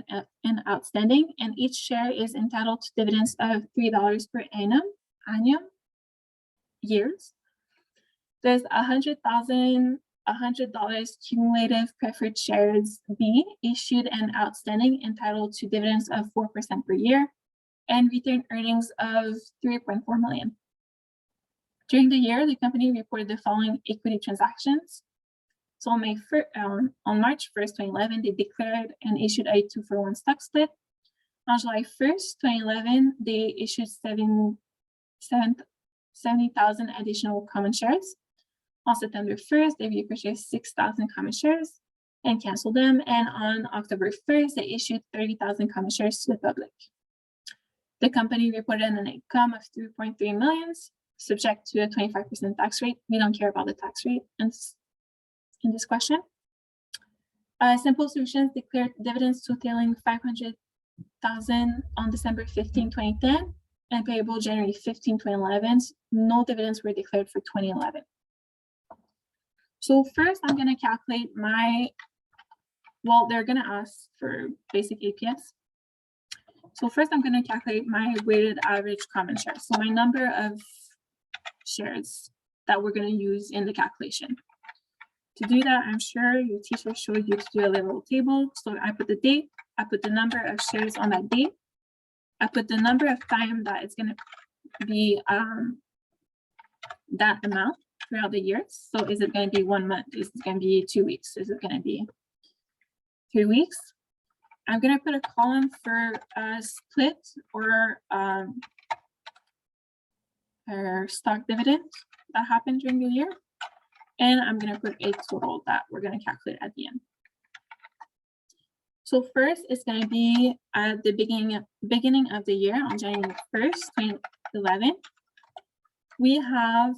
S1: and outstanding, and each share is entitled to dividends of $3 per annum years. There's $100,000 cumulative preferred shares B issued and outstanding, entitled to dividends of 4% per year, and retained earnings of $3.4 million. During the year, the company reported the following equity transactions. So on March 1st, 2011, they declared and issued a 2-for-1 stock split. On July 1st, 2011, they issued 70,000 additional common shares. On September 1st, they repurchased 6,000 common shares and canceled them. And on October 1st, they issued 30,000 common shares to the public. The company reported an income of $3.3 million, subject to a 25% tax rate. We don't care about the tax rate in this question. Simple Solutions declared dividends totaling $500,000 on December 15, 2010, and payable January 15, 2011. No dividends were declared for 2011. So first, I'm going to calculate they're going to ask for basic EPS. So first, I'm going to calculate my weighted average common shares. So my number of shares that we're going to use in the calculation. To do that, I'm sure your teacher showed you to do a little table. So I put the date, I put the number of shares on that date, I put the number of time that it's going to be that amount throughout the year. So is it going to be 1 month? Is it going to be 2 weeks? Is it going to be 3 weeks? I'm going to put a column for a split or stock dividend that happened during the year. And I'm going to put a total that we're going to calculate at the end. So first, it's going to be at the beginning of the year on January 1st, 2011. We have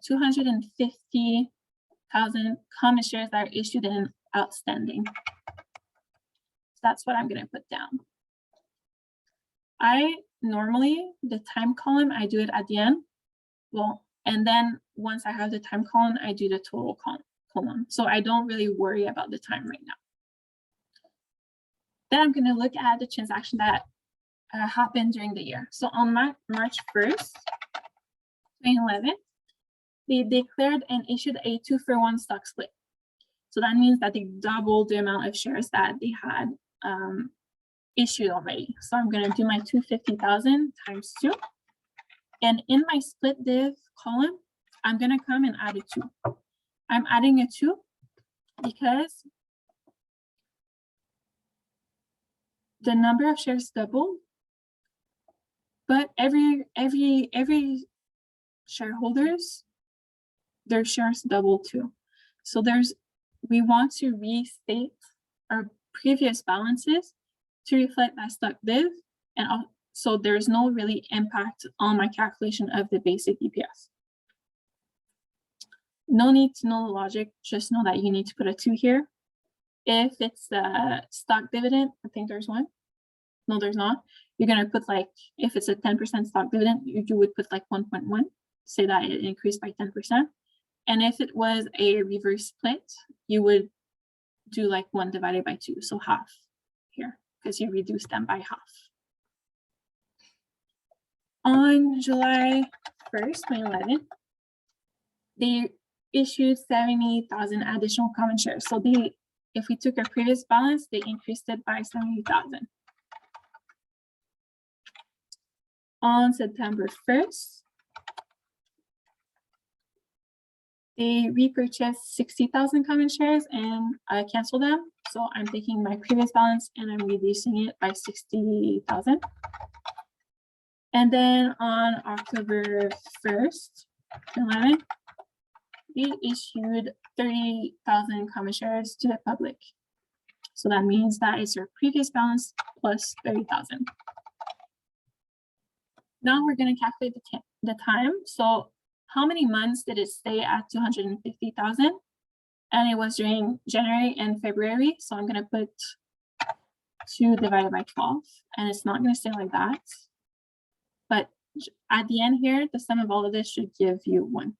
S1: 250,000 common shares that are issued and outstanding. So that's what I'm going to put down. Normally, the time column, I do it at the end. And then once I have the time column, I do the total column. So I don't really worry about the time right now. Then I'm going to look at the transaction that happened during the year. So on March 1st, 2011, they declared and issued a 2-for-1 stock split. So that means that they doubled the amount of shares that they had issued already. So I'm going to do my 250,000 times 2. And in my split div column, I'm gonna come and add a 2. I'm adding a 2 because the number of shares doubled, but every shareholders, their shares double too. So we want to restate our previous balances to reflect that stock div, and so there's no really impact on my calculation of the basic EPS. No need to know the logic, just know that you need to put a 2 here. If it's a stock dividend, I think there's one. No, there's not. You're gonna put like, if it's a 10% stock dividend, you would put like 1.1, say that it increased by 10%. And if it was a reverse split, you would do like 1 divided by 2, so half here, because you reduce them by half. On July 1st, 2011, they issued 70,000 additional common shares. So if we took our previous balance, they increased it by 70,000. On September 1st, they repurchased 60,000 common shares and I canceled them. So I'm taking my previous balance and I'm reducing it by 60,000. And then on October 1st, 2011, they issued 30,000 common shares to the public. So that means that is your previous balance plus 30,000. Now we're going to calculate the time. So how many months did it stay at 250,000? And it was during January and February. So I'm going to put 2 divided by 12, and it's not going to stay like that. But at the end here, the sum of all of this should give you 1.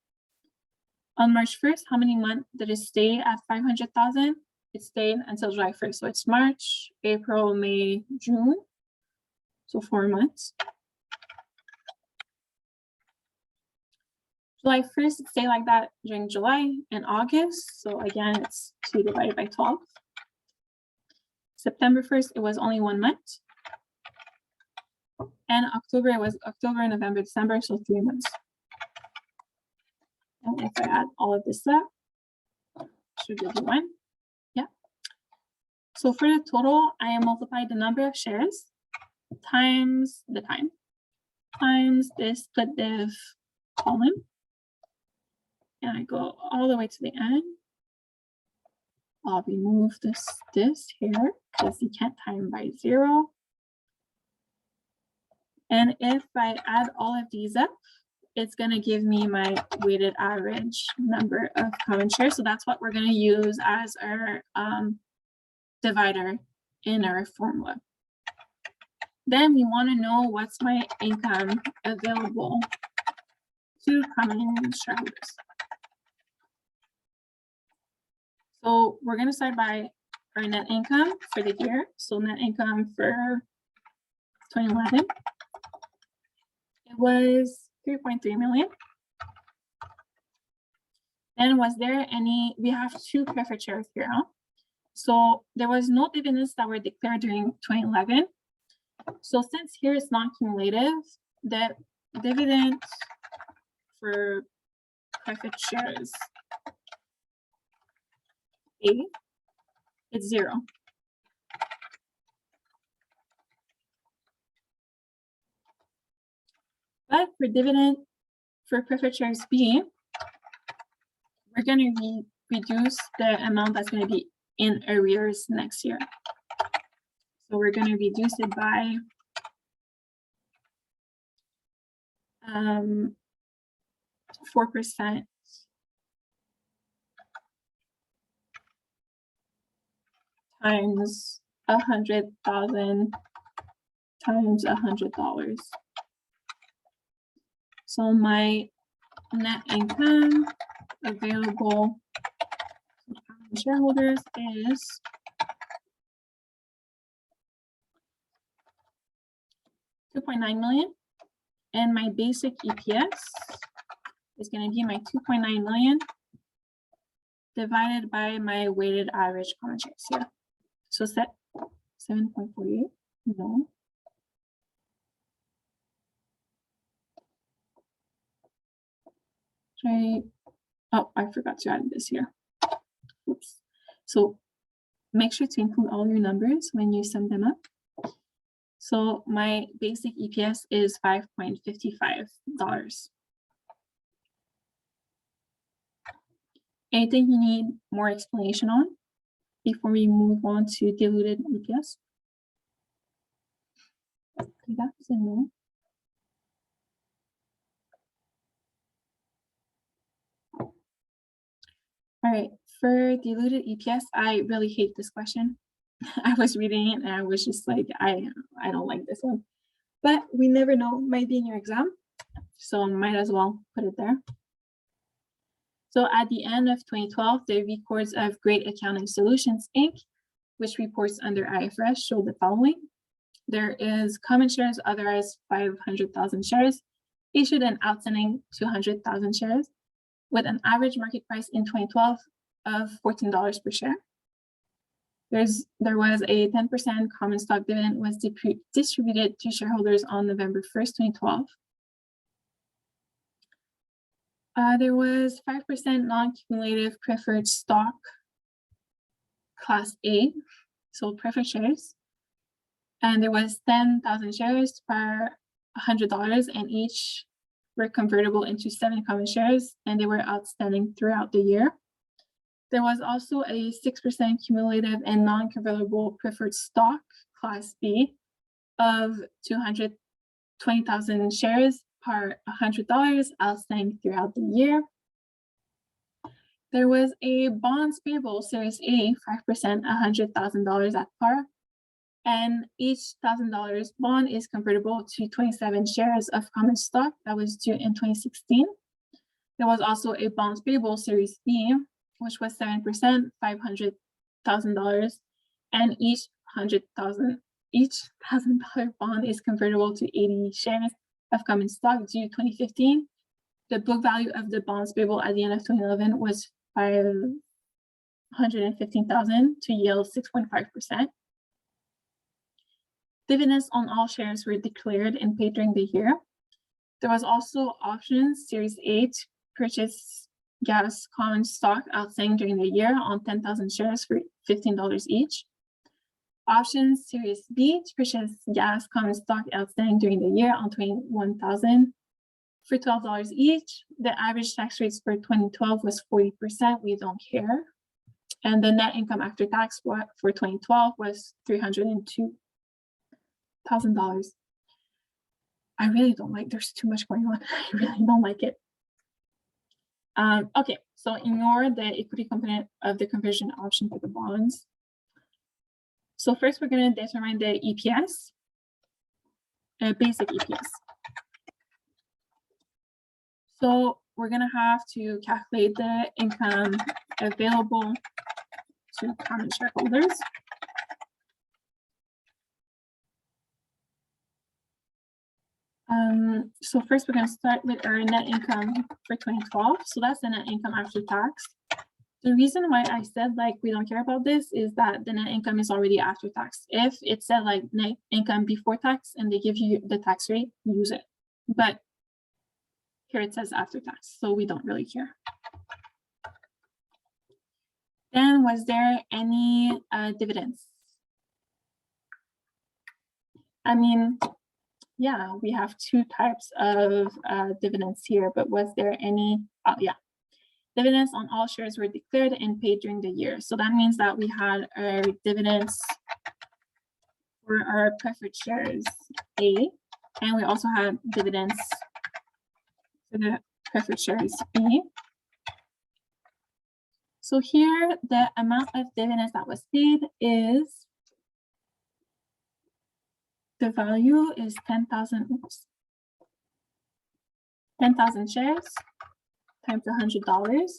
S1: On March 1st, how many months did it stay at 500,000? It stayed until July 1st. So it's March, April, May, June. So 4 months. July 1st, it stayed like that during July and August. So again, it's 2 divided by 12. September 1st, it was only 1 month. And October, it was October, November, December, so 3 months. And if I add all of this up, should give you 1. Yeah. So for the total, I multiplied the number of shares times the time times this split div column. And I go all the way to the end. I'll remove this here because you can't time by 0. And if I add all of these up, it's going to give me my weighted average number of common shares. So that's what we're going to use as our divider in our formula. Then we want to know what's my income available to common shareholders. So we're going to start by our net income for the year. So net income for 2011, it was 3.3 million. And was there any, we have 2 preferred shares here. Huh? So there was no dividends that were declared during 2011. So since here it's not cumulative, the dividend for preferred shares A, it's 0. But for dividend for preferred shares B, we're going to reduce the amount that's going to be in arrears next year. So we're going to reduce it by 4% times 100,000 times $100. So my net income available to shareholders is $2.9 million, and my basic EPS is going to be my 2.9 million divided by my weighted average common shares here. So set 7.48. No. Oh, I forgot to add this here. Oops. So make sure to include all your numbers when you sum them up. So my basic EPS is $5.55. Anything you need more explanation on before we move on to diluted EPS? Okay, that's a no. All right, for diluted EPS, I really hate this question. I was reading it and I was just like, I don't like this one. But we never know, might be in your exam. So might as well put it there. So at the end of 2012, the records of Great Accounting Solutions, Inc., which reports under IFRS, show the following. There is common shares authorized 500,000 shares, issued and outstanding 200,000 shares, with an average market price in 2012 of $14 per share. There was a 10% common stock dividend was distributed to shareholders on November 1st, 2012. There was 5% non-cumulative preferred stock, Class A, sold preferred shares. And there was 10,000 shares per $100, and each were convertible into 7 common shares, and they were outstanding throughout the year. There was also a 6% cumulative and non-convertible preferred stock, Class B, of 220,000 shares per $100 outstanding throughout the year. There was a bonds payable Series A, 5%, $100,000 at par, and each $1,000 bond is convertible to 27 shares of common stock that was due in 2016. There was also a bonds payable Series B, which was 7%, $500,000, and each $100,000 bond is convertible to 80 shares of common stock due 2015. The book value of the bonds payable at the end of 2011 was $515,000 to yield 6.5%. Dividends on all shares were declared and paid during the year. There was also options Series A to purchase gas common stock outstanding during the year on 10,000 shares for $15 each. Options Series B to purchase gas common stock outstanding during the year on 21,000 for $12 each. The average tax rates for 2012 was 40%. We don't care. And the net income after tax for 2012 was $302,000. I really don't like, there's too much going on. I really don't like it. Okay, so ignore the equity component of the conversion option for the bonds. So first we're going to determine the EPS, basic EPS. So we're going to have to calculate the income available to common shareholders. So first we're going to start with our net income for 2012. So that's the net income after tax. The reason why I said like we don't care about this is that the net income is already after tax. If it said like net income before tax and they give you the tax rate, use it. But here it says after tax, so we don't really care. Then was there any dividends? I mean, yeah, we have 2 types of dividends here, but was there any? Oh, yeah. Dividends on all shares were declared and paid during the year. So that means that we had our dividends for our preferred shares A, and we also had dividends for the preferred shares B. So here, the amount of dividends that was paid is, the value is 10,000 shares times $100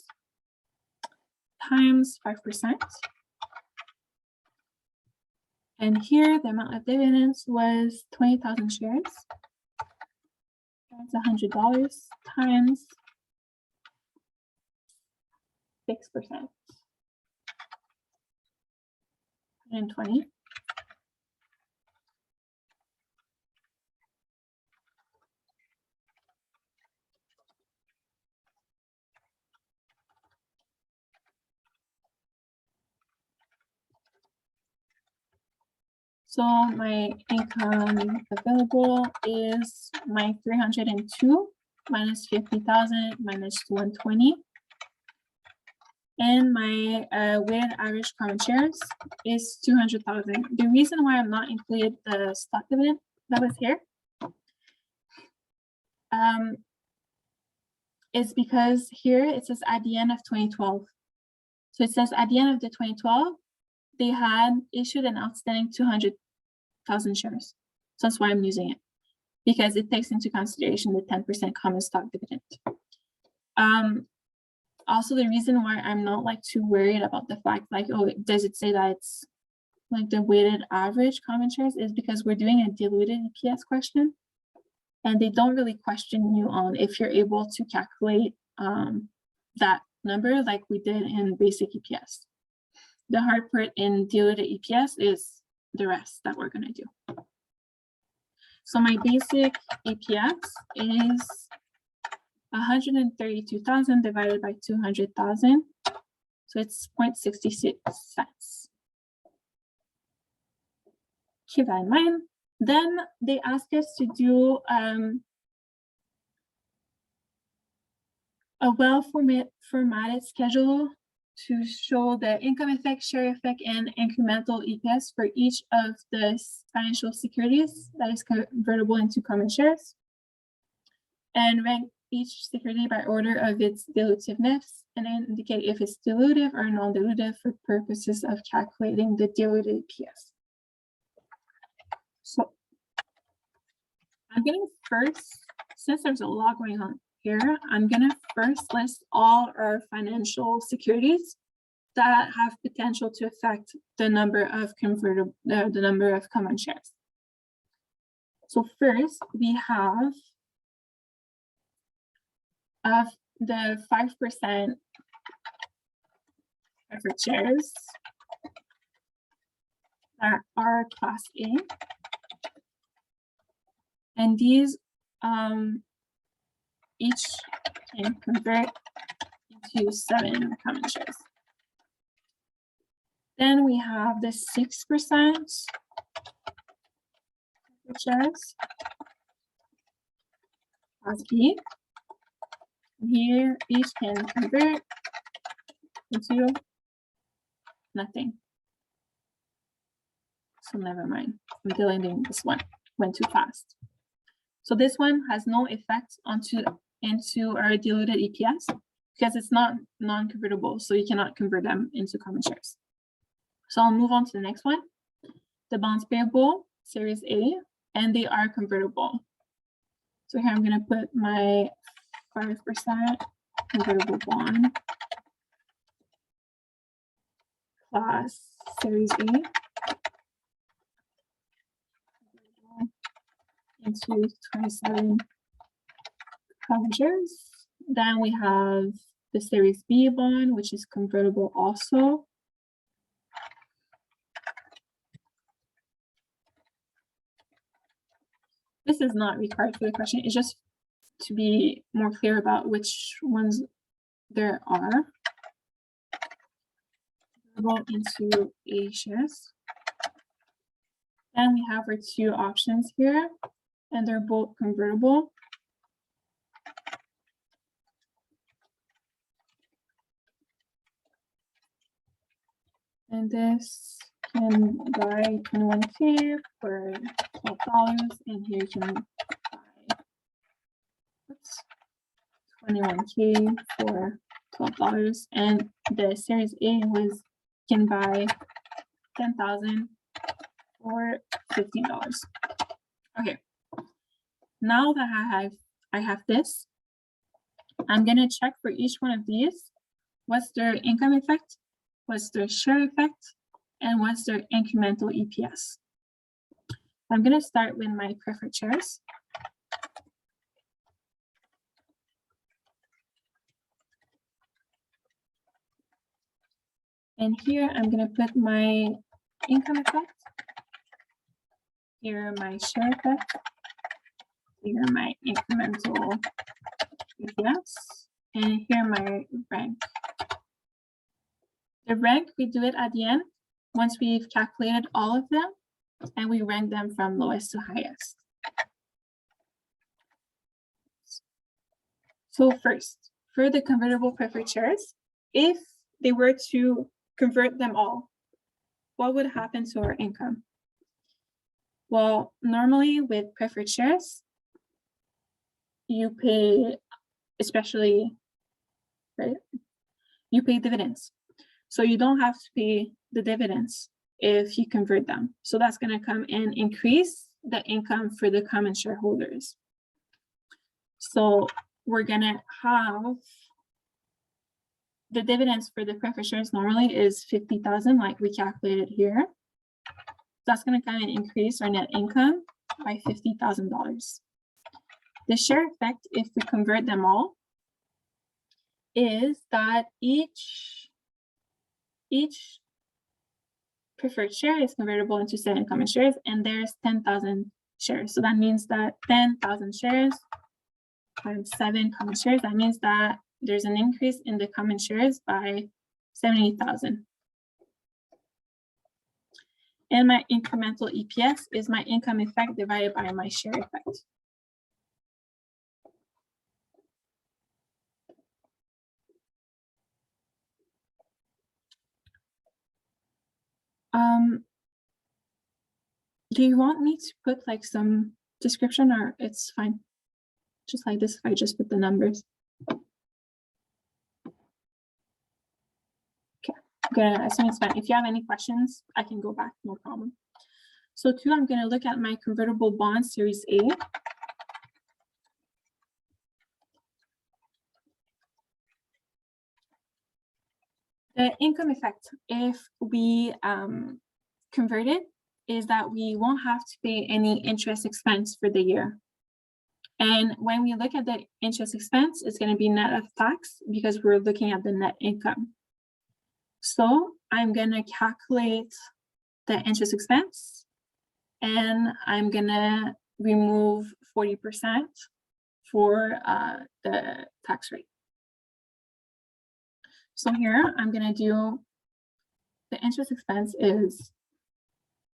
S1: times 5%. And here, the amount of dividends was 20,000 shares times $100 times 6%. 120. So my income available is my 302 minus 50,000 minus 120. And my weighted average common shares is 200,000. The reason why I'm not included the stock dividend that was here is because here it says at the end of 2012. So it says at the end of the 2012, they had issued an outstanding 200,000 shares. So that's why I'm using it, because it takes into consideration the 10% common stock dividend. Also, the reason why I'm not like too worried about the fact like, oh, does it say that it's like the weighted average common shares is because we're doing a diluted EPS question. And they don't really question you on if you're able to calculate that number like we did in basic EPS. The hard part in diluted EPS is the rest that we're gonna do. So my basic EPS is 132,000 divided by 200,000. So it's 0.66 cents. Keep that in mind. Then they ask us to do a well-formatted schedule to show the income effect, share effect, and incremental EPS for each of the financial securities that is convertible into common shares, and rank each security by order of its dilutiveness, and then indicate if it's dilutive or non-dilutive for purposes of calculating the diluted EPS. So I'm gonna first, since there's a lot going on here, I'm gonna first list all our financial securities that have potential to affect the number of convertible, the number of common shares. So first we have of the 5% preferred shares that are Class A. And these each can convert into 7 common shares. Then we have the 6% shares, Class B. Here, each can convert into nothing. So never mind, I'm deleting this one, went too fast. So this one has no effect into our diluted EPS because it's not non-convertible, so you cannot convert them into common shares. So I'll move on to the next one. The bonds payable, Series A, and they are convertible. So here I'm going to put my 5% convertible bond, Class Series A, into 27 common shares. Then we have the Series B bond, which is convertible also. This is not required for the question. It's just to be more clear about which ones there are. Into A shares. Then we have our 2 options here, and they're both convertible. And this can buy 21K for $12, and here you can buy 21K for $12, and the Series A can buy 10,000 for $15. Okay, now that I have this, I'm gonna check for each one of these. What's their income effect? What's their share effect? And what's their incremental EPS? I'm gonna start with my preferred shares. And here I'm gonna put my income effect. Here my share effect. Here my incremental EPS. And here my rank. The rank, we do it at the end. Once we've calculated all of them, and we rank them from lowest to highest. So first, for the convertible preferred shares, if they were to convert them all, what would happen to our income? Well, normally with preferred shares, you pay, especially, right? You pay dividends. So you don't have to pay the dividends if you convert them. So that's going to come and increase the income for the common shareholders. So we're going to have the dividends for the preferred shares normally is 50,000, like we calculated here. That's going to kind of increase our net income by $50,000. The share effect, if we convert them all, is that each preferred share is convertible into 7 common shares, and there's 10,000 shares. So that means that 10,000 shares times 7 common shares, that means that there's an increase in the common shares by 70,000. And my incremental EPS is my income effect divided by my share effect. Do you want me to put like some description, or it's fine? Just like this, if I just put the numbers. Okay, I'm gonna assume it's fine. If you have any questions, I can go back, no problem. So 2, I'm gonna look at my convertible bond series A. The income effect, if we convert it, is that we won't have to pay any interest expense for the year. And when we look at the interest expense, it's going to be net of tax because we're looking at the net income. So I'm going to calculate the interest expense, and I'm going to remove 40% for the tax rate. So here I'm going to do the interest expense is,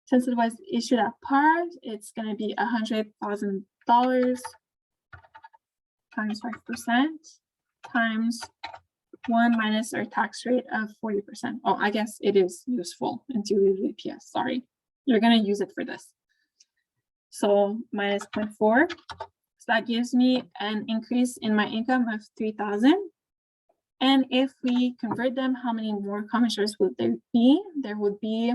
S1: since it was issued at par, it's going to be $100,000 times 5% times 1 minus our tax rate of 40%. Oh, I guess it is useful in diluted EPS. Sorry, you're going to use it for this. So minus 0.4. So that gives me an increase in my income of 3,000. And if we convert them, how many more common shares would there be? There would be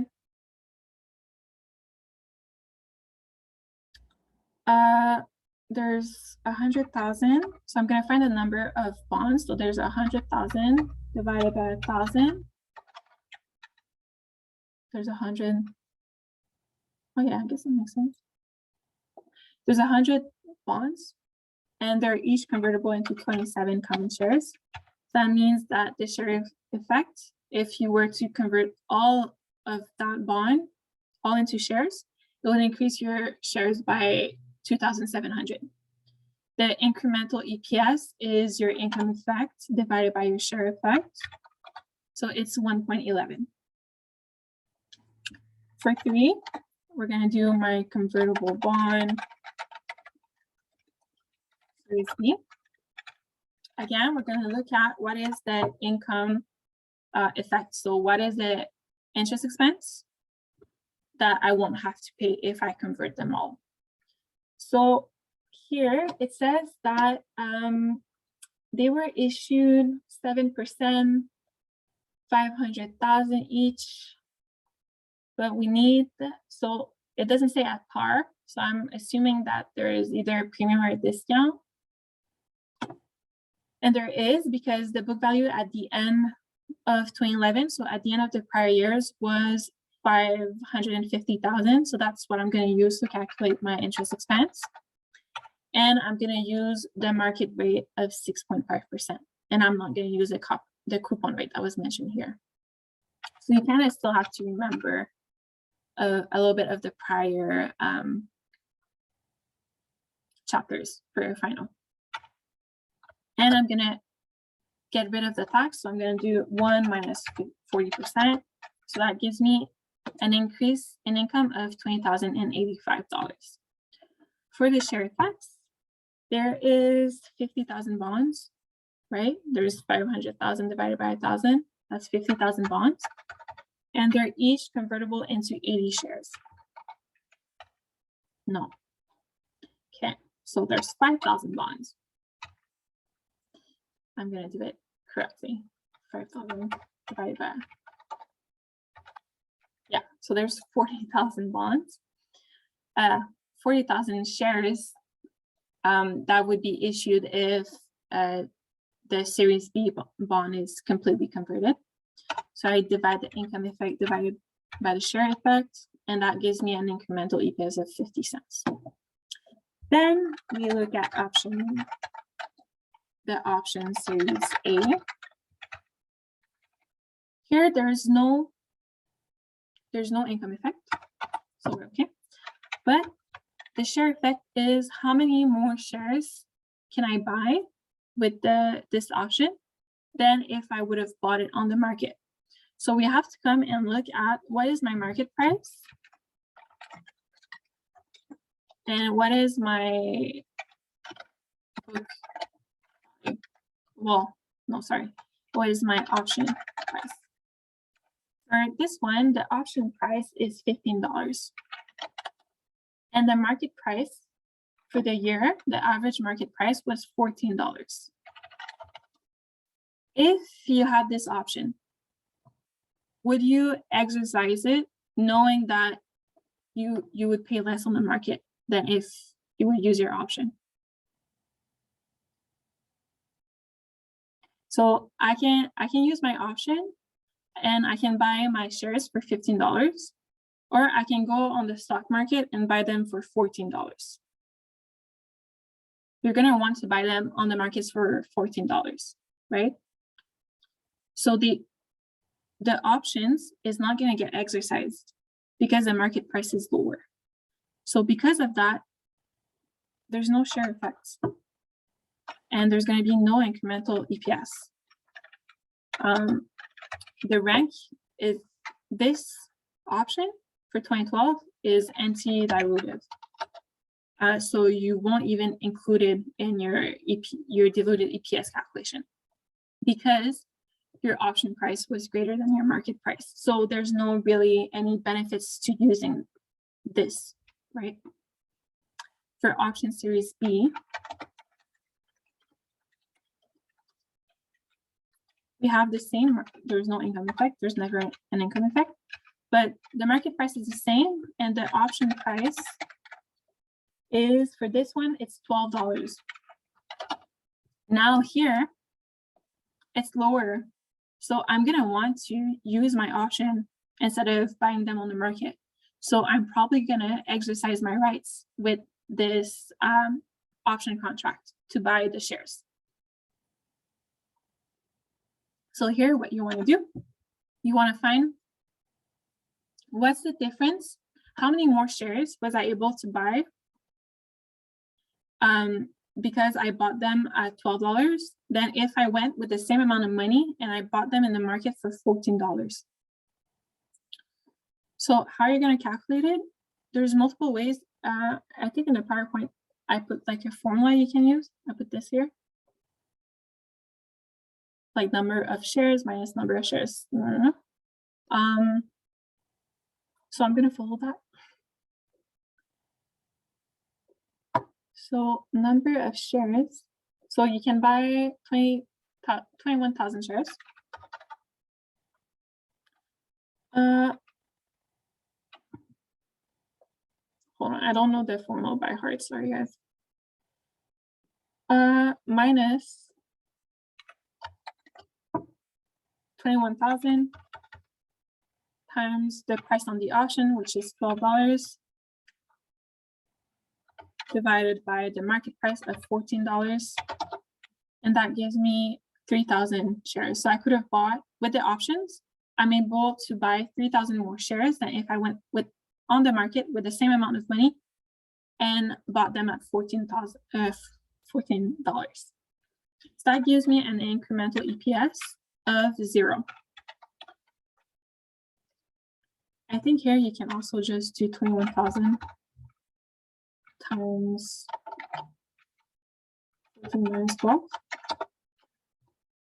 S1: there's 100,000. So I'm going to find the number of bonds. So there's 100,000 divided by 1,000. There's 100. Oh yeah, I guess that makes sense. There's 100 bonds, and they're each convertible into 27 common shares. That means that the share effect, if you were to convert all of that bond all into shares, it would increase your shares by 2,700. The incremental EPS is your income effect divided by your share effect. So it's 1.11. For 3, we're going to do my convertible bond series B. Again, we're going to look at what is the income effect. So what is the interest expense that I won't have to pay if I convert them all? So here it says that they were issued 7%, 500,000 each, but we need, so it doesn't say at par. So I'm assuming that there is either a premium or a discount. And there is, because the book value at the end of 2011, so at the end of the prior years, was 550,000. So that's what I'm going to use to calculate my interest expense. And I'm going to use the market rate of 6.5%. And I'm not going to use the coupon rate that was mentioned here. So you kind of still have to remember a little bit of the prior chapters for your final. And I'm going to get rid of the tax. So I'm going to do 1 minus 40%. So that gives me an increase in income of $20,085. For the share effects, there is 50,000 bonds, right? There's 500,000 divided by 1,000, that's 50,000 bonds. And they're each convertible into 80 shares. No. Okay, so there's 5,000 bonds. I'm gonna do it correctly. 5,000 divided by, yeah, so there's 40,000 bonds. 40,000 shares that would be issued if the Series B bond is completely converted. So I divide the income effect divided by the share effect, and that gives me an incremental EPS of 50 cents. Then we look at the option Series A. Here there's no income effect, so we're okay. But the share effect is how many more shares can I buy with this option than if I would have bought it on the market. So we have to come and look at what is my market price and what is my book, well, no, sorry, what is my option price? For this one, the option price is $15. And the market price for the year, the average market price was $14. If you had this option, would you exercise it knowing that you would pay less on the market than if you would use your option? So I can use my option and I can buy my shares for $15, or I can go on the stock market and buy them for $14. You're gonna want to buy them on the markets for $14, right? So the options is not gonna get exercised because the market price is lower. So because of that, there's no share effects and there's gonna be no incremental EPS. The rank is this option for 2012 is anti-dilutive. So you won't even include it in your diluted EPS calculation because your option price was greater than your market price. So there's no really any benefits to using this, right? For option Series B, we have the same, there's no income effect, there's never an income effect, but the market price is the same and the option price is, for this one, it's $12. Now here, it's lower. So I'm gonna want to use my option instead of buying them on the market. So I'm probably gonna exercise my rights with this option contract to buy the shares. So here, what you wanna do, you wanna find what's the difference, how many more shares was I able to buy because I bought them at $12, then if I went with the same amount of money and I bought them in the market for $14. So how are you going to calculate it? There's multiple ways. I think in the PowerPoint, I put like a formula you can use. I put this here. Like number of shares minus number of shares. So I'm going to follow that. So number of shares, so you can buy 21,000 shares. Hold on, I don't know the formula by heart, sorry guys. Minus 21,000 times the price on the option, which is $12. Divided by the market price of $14, and that gives me 3,000 shares. So I could have bought with the options, I'm able to buy 3,000 more shares than if I went with on the market with the same amount of money and bought them at $14. So that gives me an incremental EPS of 0. I think here you can also just do 21,000 times 14 minus 12.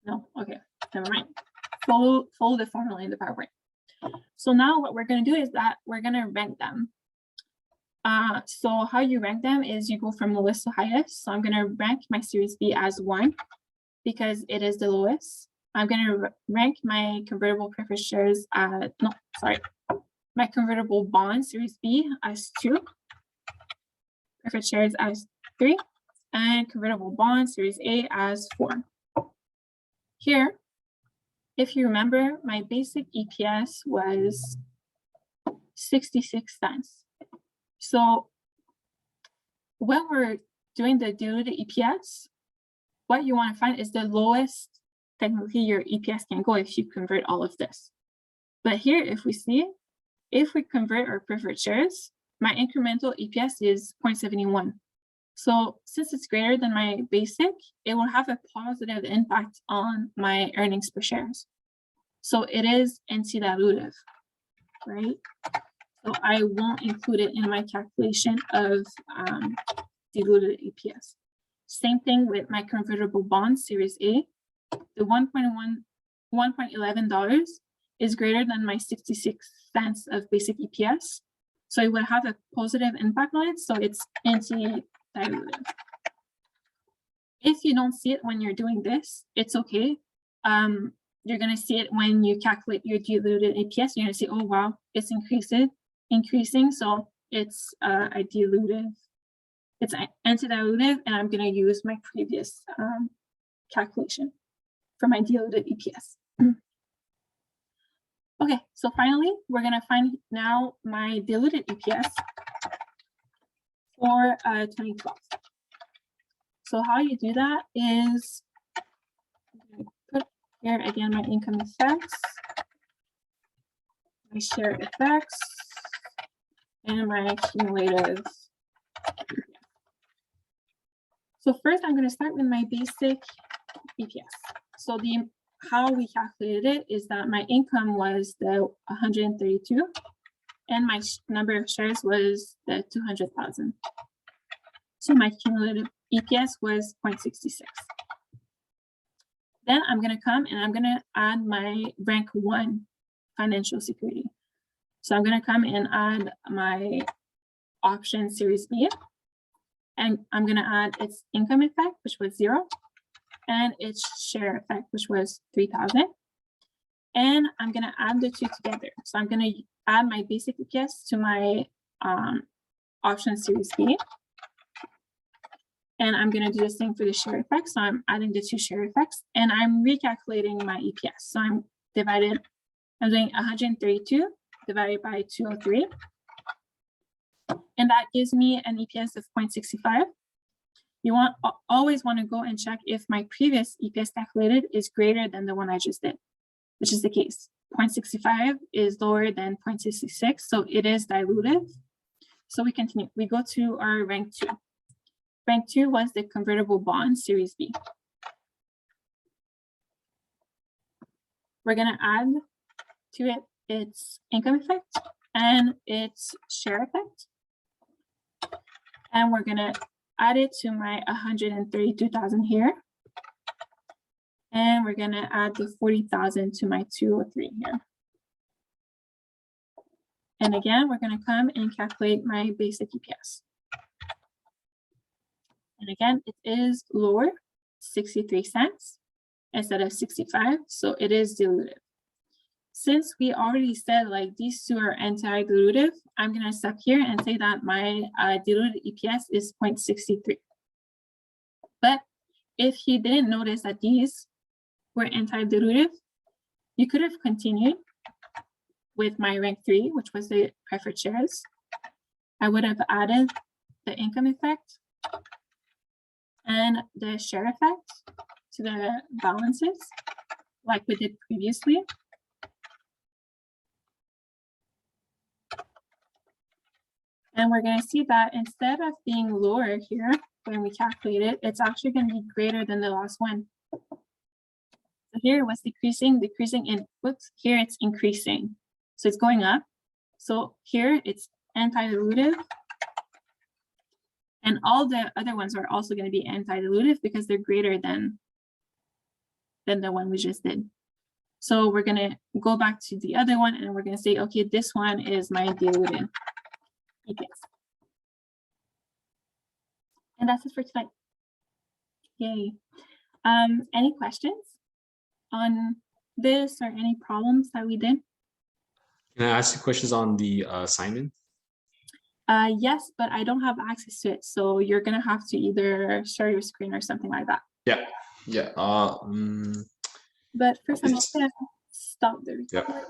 S1: No, okay, never mind. Follow the formula in the PowerPoint. So now what we're going to do is that we're going to rank them. So how you rank them is you go from lowest to highest. So I'm going to rank my Series B as 1 because it is the lowest. I'm going to rank my convertible preferred shares at, no, sorry, my convertible bond Series B as 2, preferred shares as 3, and convertible bond Series A as 4. Here, if you remember, my basic EPS was 66 cents. So when we're doing the diluted EPS, what you want to find is the lowest technically your EPS can go if you convert all of this. But here, if we see, if we convert our preferred shares, my incremental EPS is 0.71. So since it's greater than my basic, it will have a positive impact on my earnings per shares. So it is anti-dilutive, right? So I won't include it in my calculation of diluted EPS. Same thing with my convertible bond Series A. The $1.11 is greater than my 66 cents of basic EPS. So it will have a positive impact on it. So it's anti-dilutive. If you don't see it when you're doing this, it's okay. You're going to see it when you calculate your diluted EPS. You're going to see, oh, wow, it's increasing. So it's a dilutive. It's anti-dilutive, and I'm going to use my previous calculation for my diluted EPS. Okay, so finally, we're going to find now my diluted EPS for 2012. So how you do that is put here again my income effects, my share effects, and my cumulative. So first, I'm going to start with my basic EPS. So how we calculated it is that my income was the 132, and my number of shares was the 200,000. So my cumulative EPS was 0.66. Then I'm going to come and I'm going to add my rank 1 financial security. So I'm going to come and add my option Series B, and I'm going to add its income effect, which was 0, and its share effect, which was 3,000. And I'm going to add the two together. So I'm going to add my basic EPS to my option Series B. And I'm going to do the same for the share effect. So I'm adding the two share effects, and I'm recalculating my EPS. So I'm doing 132 divided by 203. And that gives me an EPS of 0.65. You always want to go and check if my previous EPS calculated is greater than the one I just did, which is the case. 0.65 is lower than 0.66, so it is dilutive. So we continue. We go to our rank 2. Rank 2 was the convertible bond Series B. We're going to add to it its income effect and its share effect. And we're going to add it to my 132,000 here. And we're going to add the 40,000 to my 203 here. And again, we're going to come and calculate my basic EPS. And again, it is lower, 63 cents instead of 65, so it is dilutive. Since we already said like these two are anti-dilutive, I'm going to stop here and say that my diluted EPS is 0.63. But if you didn't notice that these were anti-dilutive, you could have continued with my rank 3, which was the preferred shares. I would have added the income effect and the share effect to the balances like we did previously. And we're going to see that instead of being lower here, when we calculate it, it's actually going to be greater than the last one. So here it was decreasing, and oops, here it's increasing. So it's going up. So here it's anti-dilutive. And all the other ones are also going to be anti-dilutive because they're greater than the one we just did. So we're going to go back to the other one and we're going to say, okay, this one is my diluted EPS. And that's it for tonight. Yay. Any questions on this or any problems that we did?
S2: Can I ask you questions on the assignment?
S1: Yes, but I don't have access to it. So you're going to have to either share your screen or something like that.
S2: Yeah.
S1: But first, I'm just going to stop the
S2: Yeah.
S1: recording.